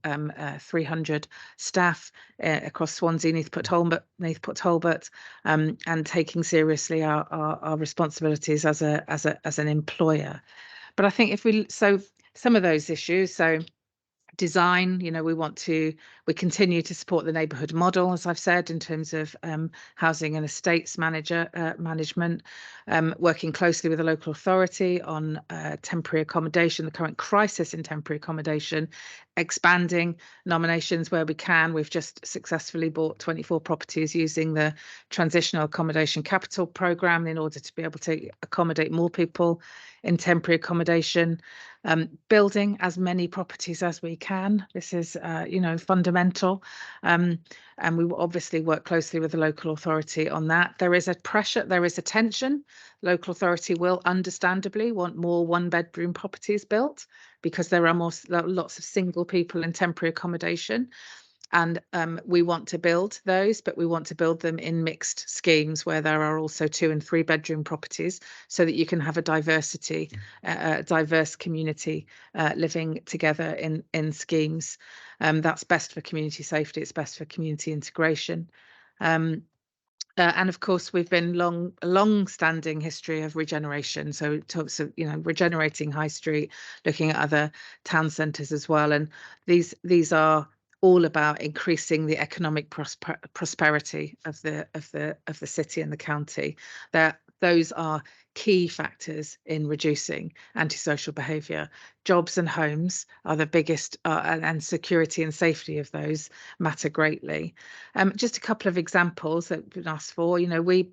300 staff across Swansea, Neath Port Talbot, and taking seriously our responsibilities as an employer. But I think some of those issues, so design, we continue to support the neighbourhood model, as I've said, in terms of housing and estates management, working closely with the local authority on temporary accommodation, the current crisis in temporary accommodation, expanding nominations where we can. We've just successfully bought 24 properties using the Transitional Accommodation Capital Programme in order to be able to accommodate more people in temporary accommodation, building as many properties as we can. This is, fundamental. And we will obviously work closely with the local authority on that. There is a pressure, there is a tension. Local authority will understandably want more one-bedroom properties built because there are lots of single people in temporary accommodation. And we want to build those, but we want to build them in mixed schemes where there are also 2- and 3-bedroom properties, so that you can have a diverse community living together in schemes. That's best for community safety. It's best for community integration. And of course, we've been long-standing history of regeneration. So it talks of, regenerating High Street, looking at other town centres as well. And these are all about increasing the economic prosperity of the city and the county. Those are key factors in reducing antisocial behaviour. Jobs and homes are the biggest, and security and safety of those matter greatly. Just a couple of examples that we've been asked for. You know, we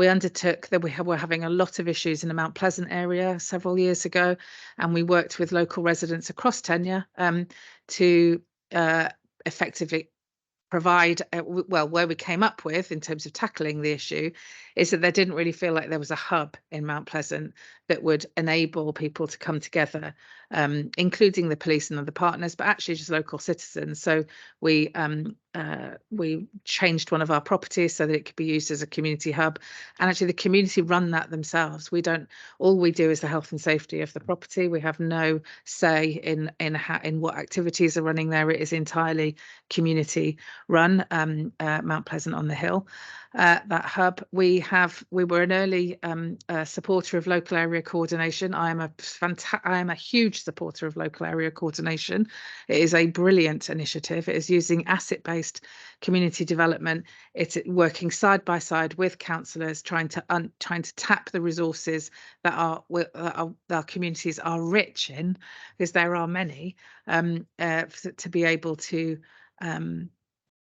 undertook that we were having a lot of issues in the Mount Pleasant area several years ago, and we worked with local residents across tenure to effectively provide, well, where we came up with in terms of tackling the issue is that they didn't really feel like there was a hub in Mount Pleasant that would enable people to come together, including the police and other partners, but actually just local citizens. So we changed one of our properties so that it could be used as a community hub, and actually the community run that themselves. All we do is the health and safety of the property. We have no say in what activities are running there. It is entirely community run. Mount Pleasant on the Hill, that hub. We were an early supporter of local area coordination. I am a huge supporter of local area coordination. It is a brilliant initiative. It is using asset-based community development. It's working side by side with councillors, trying to tap the resources that our communities are rich in, because there are many, to be able to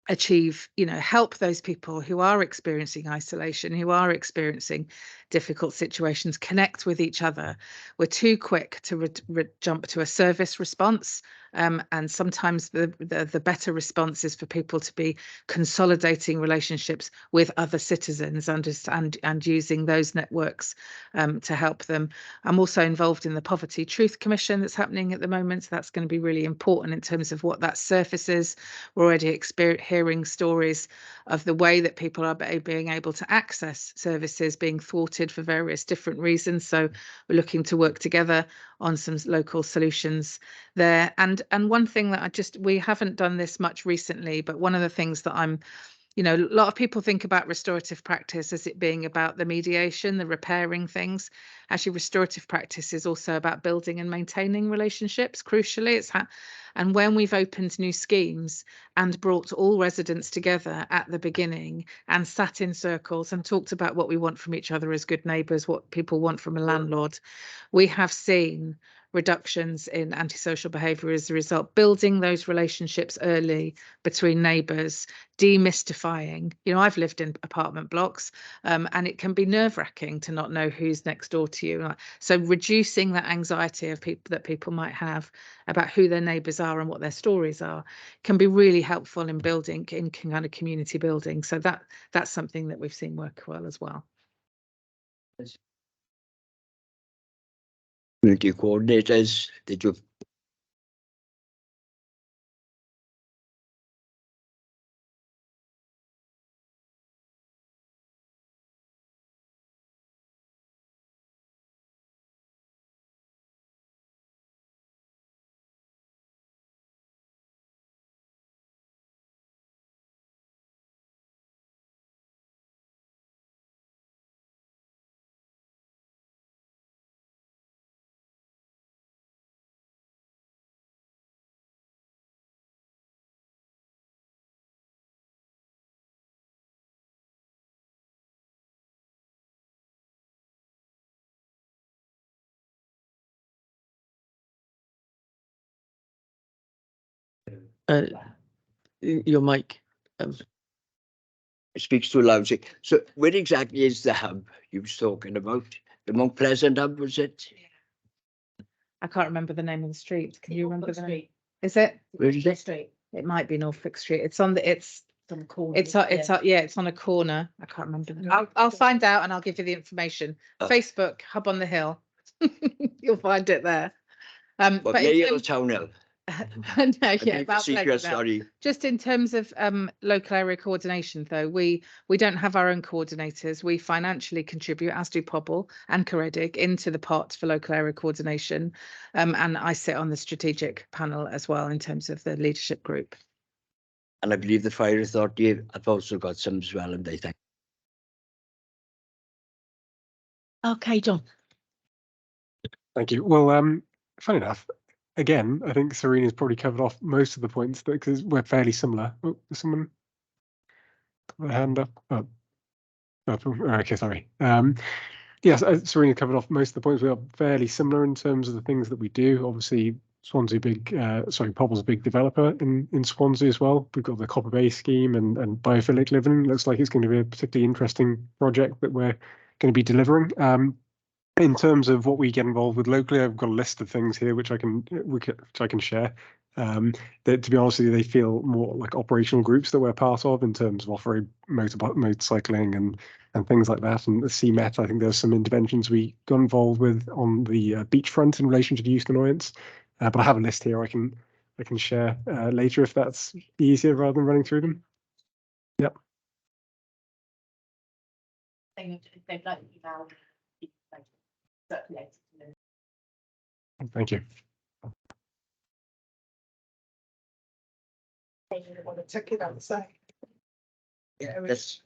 achieve, help those people who are experiencing isolation, who are experiencing difficult situations, connect with each other. We're too quick to jump to a service response, and sometimes the better response is for people to be consolidating relationships with other citizens and using those networks to help them. I'm also involved in the Poverty Truth Commission that's happening at the moment, so that's going to be really important in terms of what that surfaces. We're already hearing stories of the way that people are being able to access services being thwarted for various different reasons. So we're looking to work together on some local solutions there. And one thing that we haven't done this much recently, but one of the things that a lot of people think about restorative practice as it being about the mediation, the repairing things. Actually, restorative practice is also about building and maintaining relationships. Crucially, and when we've opened new schemes and brought all residents together at the beginning and sat in circles and talked about what we want from each other as good neighbours, what people want from a landlord, we have seen reductions in antisocial behaviour as a result, building those relationships early between neighbours, demystifying. I've lived in apartment blocks, and it can be nerve-wracking to not know who's next door to you. So reducing that anxiety of people might have about who their neighbours are and what their stories are can be really helpful in building, in kind of community building. So that's something that we've seen work well as well. Community coordinators, did you? Your mic. Speaks too loud. So where exactly is the hub you was talking about? The Mount Pleasant hub, was it? I can't remember the name of the street. Can you remember the name? Is it? Where is it? Street. It might be Norfolk Street. It's on the Corner. it's on a corner. I can't remember. I'll find out and I'll give you the information. Oh. Facebook Hub on the Hill. You'll find it there. But But near in your terms, town now. no, yeah, about secret, sorry. just in terms of local area coordination, though, we don't have our own coordinators. We financially contribute, as do Pobble and Caredic, into the pot for local area coordination, and I sit on the strategic panel as well in terms of the leadership group. And I believe the Fire Authority have also got some as well, and they think. Okay, John. Thank you. Well, funny enough, again, I think Serena's probably covered off most of the points because we're fairly similar. Oh, there's someone got their hand up. Oh, okay, sorry. Yes, Serena covered off most of the points. We are fairly similar in terms of the things that we do. Obviously, Swansea Pobble's a big developer in Swansea as well. We've got the Copper Bay scheme and biophilic living. Looks like it's going to be a particularly interesting project that we're going to be delivering. In terms of what we get involved with locally, I've got a list of things here which I can share. That, to be honest with you, they feel more like operational groups that we're part of in terms of off-road motorcycling and things like that. And the CMET, I think there's some interventions we got involved with on the beachfront in relation to youth annoyance. But I have a list here I can share later if that's easier rather than running through them. Yep. Thank you. Want to check it outside. Yeah, that's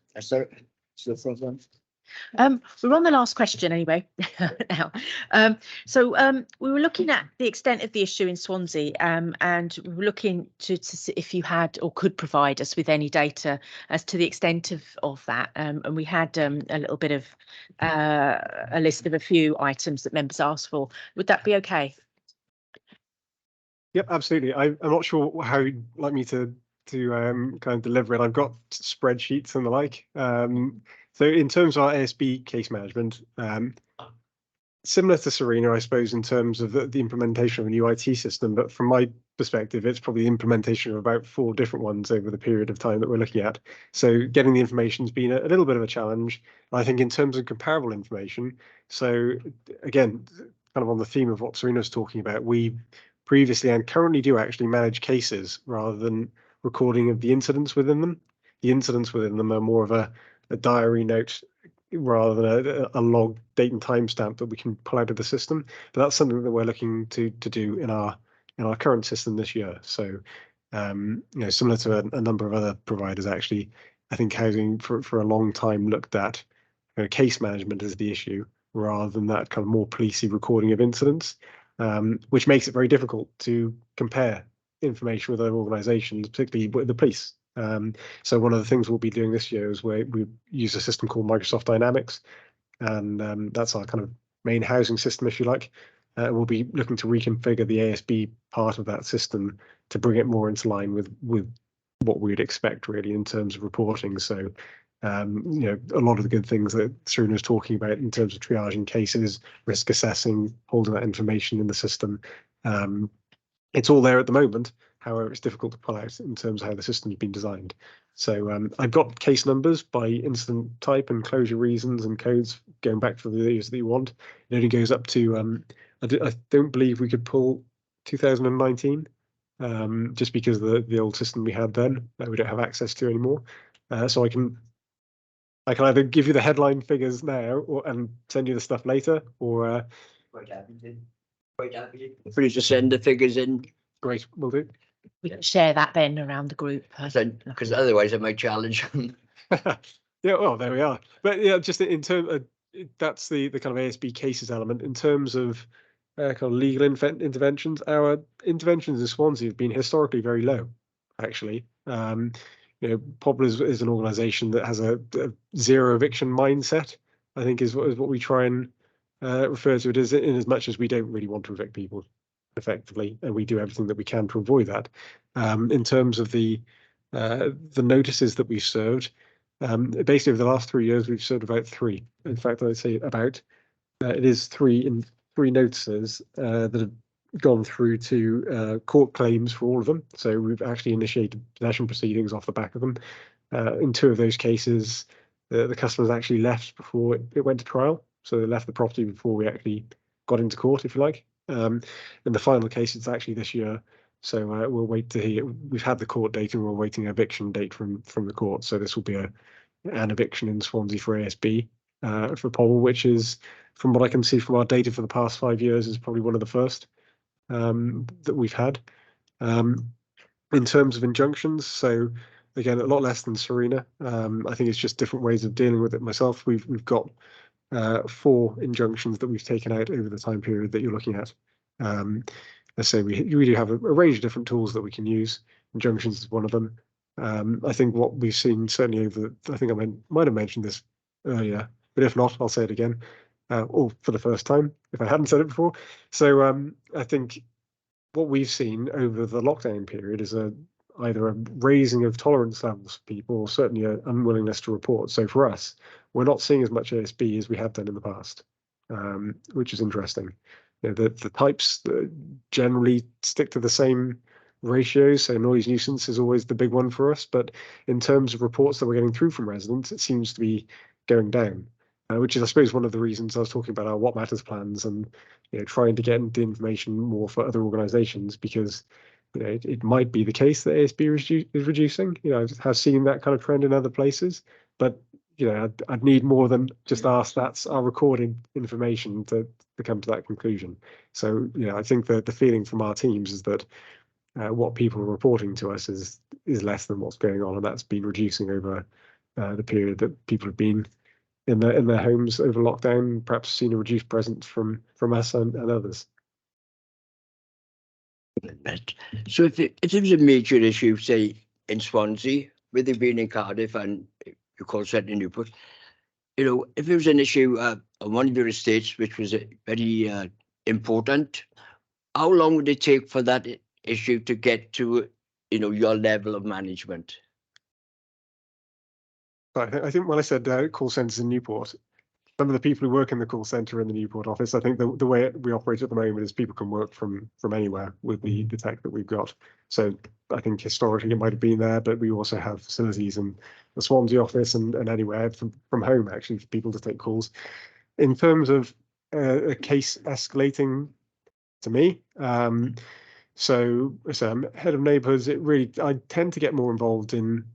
the front one. We're on the last question anyway now. We were looking at the extent of the issue in Swansea, and we were looking to see if you had or could provide us with any data as to the extent of that. And we had a little bit of a list of a few items that members asked for. Would that be okay? Yep, absolutely. I'm not sure how you'd like me to kind of deliver it. I've got spreadsheets and the like. So in terms of our ASB case management, similar to Serena, I suppose, in terms of the implementation of a new IT system, but from my perspective, it's probably the implementation of about 4 different ones over the period of time that we're looking at. So getting the information has been a little bit of a challenge. I think in terms of comparable information, so again, kind of on the theme of what Serena's talking about, we previously and currently do actually manage cases rather than recording of the incidents within them. The incidents within them are more of a diary note rather than a log date and timestamp that we can pull out of the system. But that's something that we're looking to do in our current system this year. So similar to a number of other providers, actually, I think housing for a long time looked at case management as the issue rather than that kind of more policey recording of incidents, which makes it very difficult to compare information with other organisations, particularly with the police. So one of the things we'll be doing this year is we use a system called Microsoft Dynamics, and that's our kind of main housing system, if you like. We'll be looking to reconfigure the ASB part of that system to bring it more into line with what we'd expect really in terms of reporting. So a lot of the good things that Serena was talking about in terms of triaging cases, risk assessing, holding that information in the system, it's all there at the moment. However, it's difficult to pull out in terms of how the system's been designed. So I've got case numbers by incident type and closure reasons and codes going back for the years that you want. It only goes up to, I don't believe we could pull 2019, just because of the old system we had then that we don't have access to anymore. So I can either give you the headline figures now and send you the stuff later, or Quite happy. If you just send the figures in, great, we'll do. We can share that then around the group. because otherwise I might challenge them. Yeah, well, there we are. But yeah, just in terms of, that's the kind of ASB cases element. In terms of kind of legal interventions, our interventions in Swansea have been historically very low, actually. Pobble is an organisation that has a zero eviction mindset, I think is what we try and refer to it as, in as much as we don't really want to evict people effectively, and we do everything that we can to avoid that. In terms of the notices that we've served, basically over the last 3 years we've served about 3. In fact, I'd say about it is 3 notices that have gone through to court claims for all of them. So we've actually initiated possession proceedings off the back of them. In 2 of those cases, the customers actually left before it went to trial. So they left the property before we actually got into court, if you like. In the final case, it's actually this year. So we'll wait to hear. We've had the court date and we're waiting an eviction date from the court. So this will be an eviction in Swansea for ASB for Pobble, which is, from what I can see from our data for the past 5 years, is probably one of the first that we've had. In terms of injunctions, so again, a lot less than Serena. I think it's just different ways of dealing with it myself. We've got 4 injunctions that we've taken out over the time period that you're looking at. let's say we do have a range of different tools that we can use. Injunctions is one of them. I think what we've seen certainly I think I might have mentioned this earlier, but if not, I'll say it again, or for the first time, if I hadn't said it before. So I think what we've seen over the lockdown period is either a raising of tolerance levels for people, or certainly an unwillingness to report. So for us, we're not seeing as much ASB as we have done in the past, which is interesting. The types generally stick to the same ratios, so noise nuisance is always the big one for us, but in terms of reports that we're getting through from residents, it seems to be going down, which is, I suppose, one of the reasons I was talking about our What Matters plans and trying to get the information more for other organisations, because it might be the case that ASB is reducing. I have seen that kind of trend in other places, but I'd need more than just our stats, our recorded information to come to that conclusion. So I think that the feeling from our teams is that what people are reporting to us is less than what's going on, and that's been reducing over the period that people have been in their homes over lockdown, perhaps seen a reduced presence from us and others. So if it was a major issue, say in Swansea, with it being in Cardiff and you call it in Newport, if it was an issue on one of your estates which was very important, how long would it take for that issue to get to your level of management? I think when I said call centres in Newport, some of the people who work in the call centre in the Newport office, I think the way we operate at the moment is people can work from anywhere with the tech that we've got. So I think historically it might have been there, but we also have facilities in the Swansea office and anywhere from home, actually, for people to take calls. In terms of a case escalating to me, so as head of neighbourhoods, I tend to get more involved in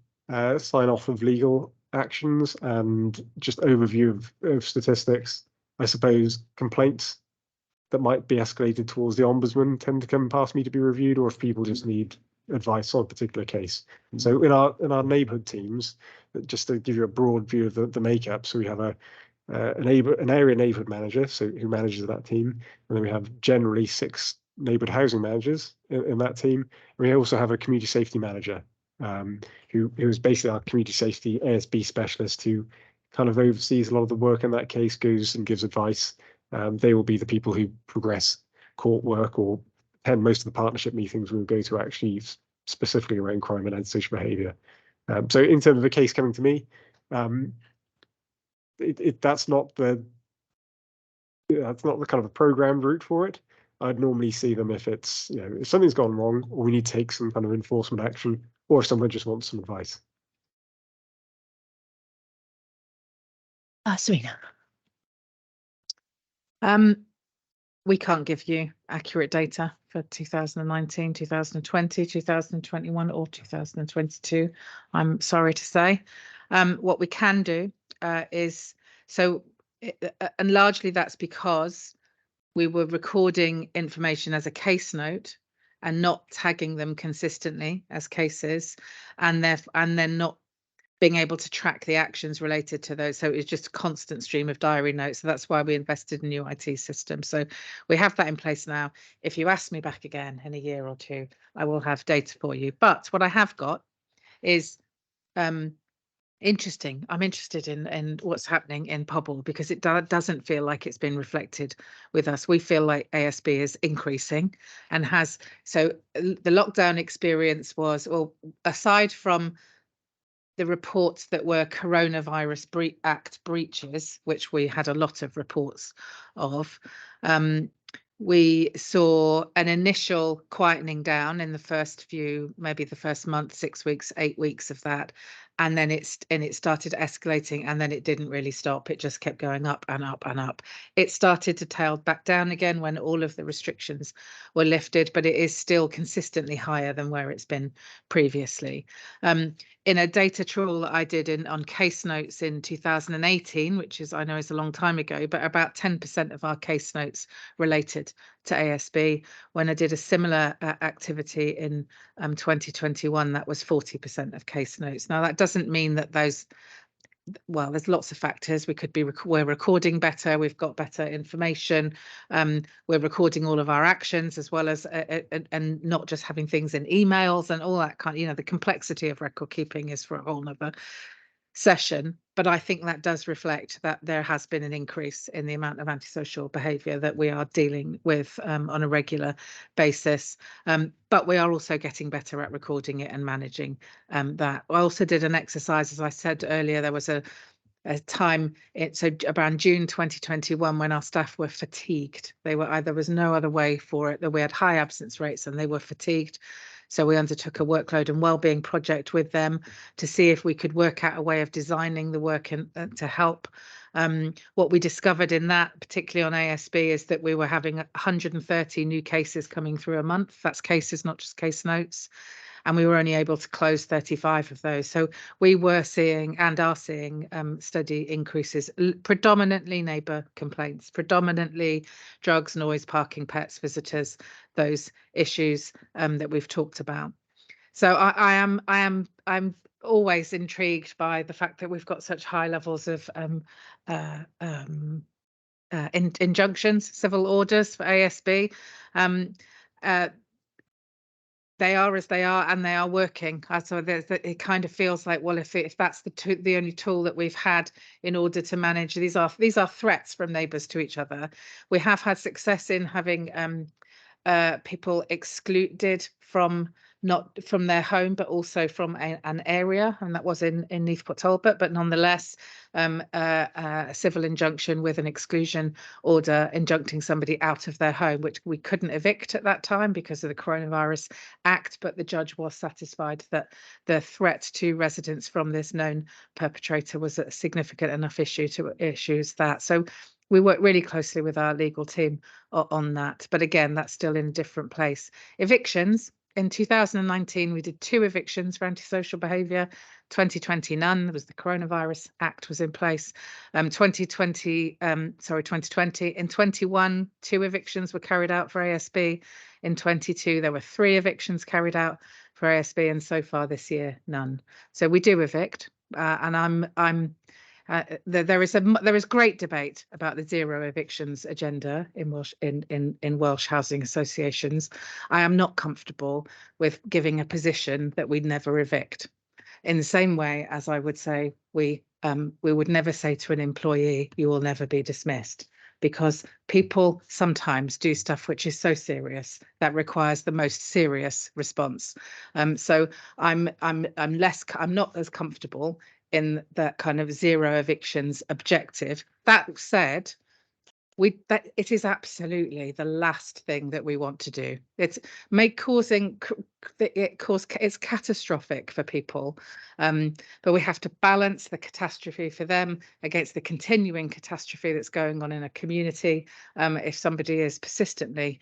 sign off of legal actions and just overview of statistics. I suppose complaints that might be escalated towards the ombudsman tend to come past me to be reviewed, or if people just need advice on a particular case. So in our neighbourhood teams, just to give you a broad view of the makeup, so we have an area neighbourhood manager, so who manages that team, and then we have generally 6 neighbourhood housing managers in that team. And we also have a community safety manager, who is basically our community safety ASB specialist, who kind of oversees a lot of the work in that case, goes and gives advice. They will be the people who progress court work or attend most of the partnership meetings we'll go to, actually specifically around crime and antisocial behaviour. So in terms of a case coming to me, that's not the kind of a programmed route for it. I'd normally see them if it's, if something's gone wrong or we need to take some kind of enforcement action, or if someone just wants some advice. Serena. We can't give you accurate data for 2019, 2020, 2021 or 2022. I'm sorry to say. What we can do is, and largely that's because we were recording information as a case note and not tagging them consistently as cases, and then not being able to track the actions related to those. So it's just a constant stream of diary notes. So that's why we invested in a new IT system. So we have that in place now. If you ask me back again in a year or two, I will have data for you. But what I have got is interesting. I'm interested in what's happening in Pobble, because it doesn't feel like it's been reflected with us. We feel like ASB is increasing and has. So the lockdown experience was, well, aside from the reports that were Coronavirus Act breaches, which we had a lot of reports of, we saw an initial quietening down in the first few, maybe the first month, 6 weeks, 8 weeks of that. And then it started escalating, and then it didn't really stop. It just kept going up and up and up. It started to tail back down again when all of the restrictions were lifted, but it is still consistently higher than where it's been previously. In a data trawl that I did on case notes in 2018, which I know is a long time ago, but about 10% of our case notes related to ASB. When I did a similar activity in 2021, that was 40% of case notes. Now, that doesn't mean that well, there's lots of factors. We could be we're recording better, we've got better information, we're recording all of our actions, as well as and not just having things in emails and all that kind of, the complexity of record keeping is for a whole nother session. But I think that does reflect that there has been an increase in the amount of antisocial behaviour that we are dealing with on a regular basis. But we are also getting better at recording it and managing that. I also did an exercise, as I said earlier, there was a time, so around June 2021, when our staff were fatigued. There was no other way for it, that we had high absence rates and they were fatigued. So we undertook a workload and wellbeing project with them to see if we could work out a way of designing the work and to help. What we discovered in that, particularly on ASB, is that we were having 130 new cases coming through a month. That's cases, not just case notes. And we were only able to close 35 of those. So we were seeing and are seeing steady increases, predominantly neighbour complaints, predominantly drugs, noise, parking, pets, visitors, those issues that we've talked about. So I'm always intrigued by the fact that we've got such high levels of injunctions, civil orders for ASB. They are as they are, and they are working. So it kind of feels like, well, if that's the only tool that we've had in order to manage, these are threats from neighbours to each other. We have had success in having people excluded from not from their home, but also from an area, and that was in Neathport Talbot. But nonetheless, a civil injunction with an exclusion order injuncting somebody out of their home, which we couldn't evict at that time because of the Coronavirus Act. But the judge was satisfied that the threat to residents from this known perpetrator was a significant enough issue to issues that. So we work really closely with our legal team on that. But again, that's still in a different place. Evictions. In 2019, we did 2 evictions for antisocial behaviour. 2020, none. There was the Coronavirus Act was in place. 2020. In 21, 2 evictions were carried out for ASB. In 22, there were 3 evictions carried out for ASB, and so far this year, none. So we do evict, and there is great debate about the zero evictions agenda in Welsh housing associations. I am not comfortable with giving a position that we'd never evict. In the same way as I would say we would never say to an employee, you will never be dismissed, because people sometimes do stuff which is so serious that requires the most serious response. So I'm not as comfortable in that kind of zero evictions objective. That said, it is absolutely the last thing that we want to do. It's catastrophic for people, but we have to balance the catastrophe for them against the continuing catastrophe that's going on in a community. If somebody is persistently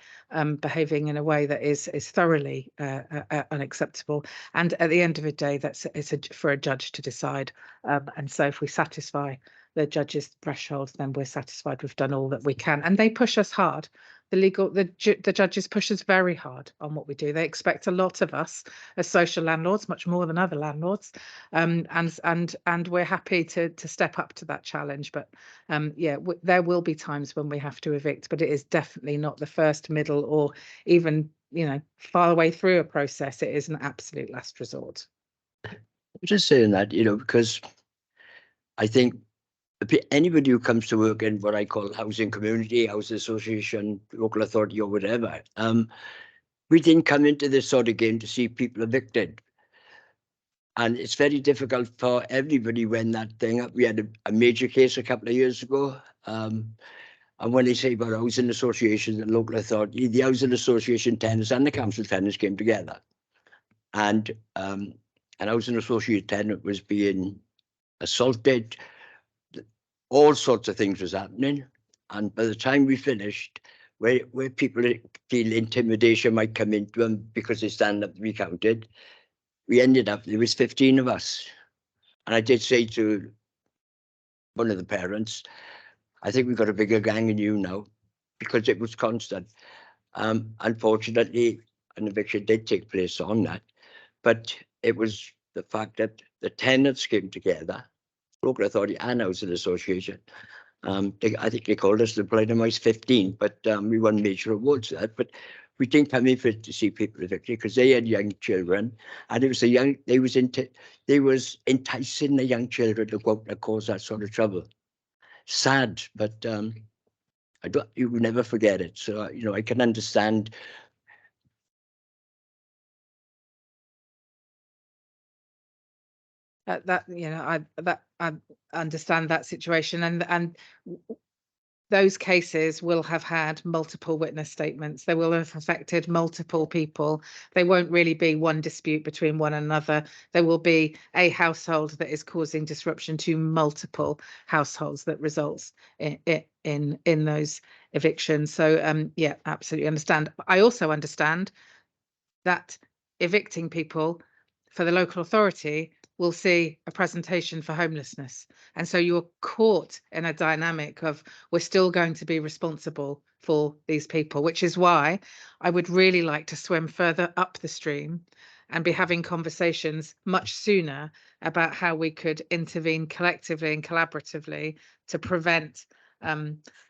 behaving in a way that is thoroughly unacceptable, and at the end of the day, it's for a judge to decide. And so, if we satisfy the judge's thresholds, then we're satisfied we've done all that we can. And they push us hard. The judges push us very hard on what we do. They expect a lot of us as social landlords, much more than other landlords, and we're happy to step up to that challenge. But there will be times when we have to evict, but it is definitely not the first, middle, or even far away through a process. It is an absolute last resort. I'm just saying that, because I think anybody who comes to work in what I call housing community, housing association, local authority, or whatever, we didn't come into this sort of game to see people evicted. And it's very difficult for everybody when that thing up. We had a major case a couple of years ago. And when they say about housing associations and local authority, the housing association tenants and the council tenants came together. And an housing association tenant was being assaulted. All sorts of things was happening, and by the time we finished, where people feel intimidation might come into them because they stand up to be counted, we ended up, there was 15 of us. And I did say to one of the parents, I think we've got a bigger gang than you now, because it was constant. Unfortunately, an eviction did take place on that, but it was the fact that the tenants came together local authority and housing association. I think they called us the Blind 15, but we won major awards for that. But we didn't come in for to see people evicted because they had young children, and it was they was enticing the young children to go out and cause that sort of trouble. Sad, but you will never forget it. So I can understand. I understand that situation, and those cases will have had multiple witness statements. They will have affected multiple people. They won't really be one dispute between one another. There will be a household that is causing disruption to multiple households that results in those evictions. So yeah, absolutely understand. I also understand that evicting people for the local authority will see a presentation for homelessness. And so you're caught in a dynamic of we're still going to be responsible for these people, which is why I would really like to swim further up the stream and be having conversations much sooner about how we could intervene collectively and collaboratively to prevent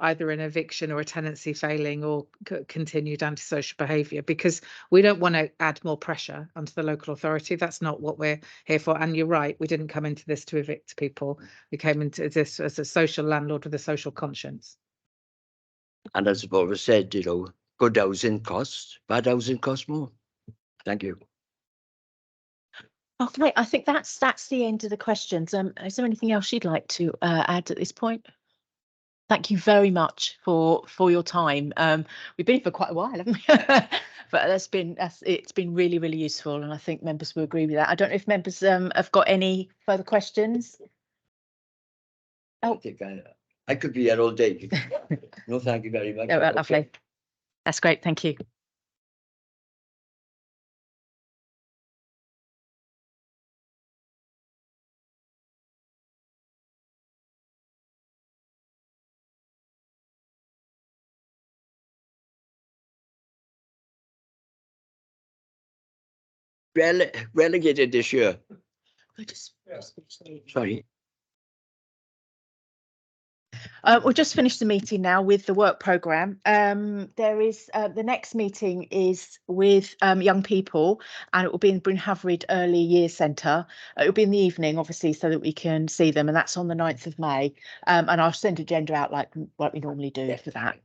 either an eviction or a tenancy failing or continued antisocial behaviour, because we don't want to add more pressure onto the local authority. That's not what we're here for. And you're right, we didn't come into this to evict people. We came into this as a social landlord with a social conscience. And as I've always said, good housing costs, bad housing costs more. Thank you. Okay, I think that's the end of the questions. Is there anything else you'd like to add at this point? Thank you very much for your time. We've been here for quite a while, haven't we? But it's been really, really useful, and I think members will agree with that. I don't know if members have got any further questions. I think I could be here all day. No, thank you very much. Oh, lovely. That's great. Thank you. Relegated this year. Sorry. We'll just finish the meeting now with the work programme. There is the next meeting is with young people, and it will be in Bryn Haverid Early Years Centre. It will be in the evening, obviously, so that we can see them, and that's on the 9th of May. And I'll send agenda out like we normally do for that.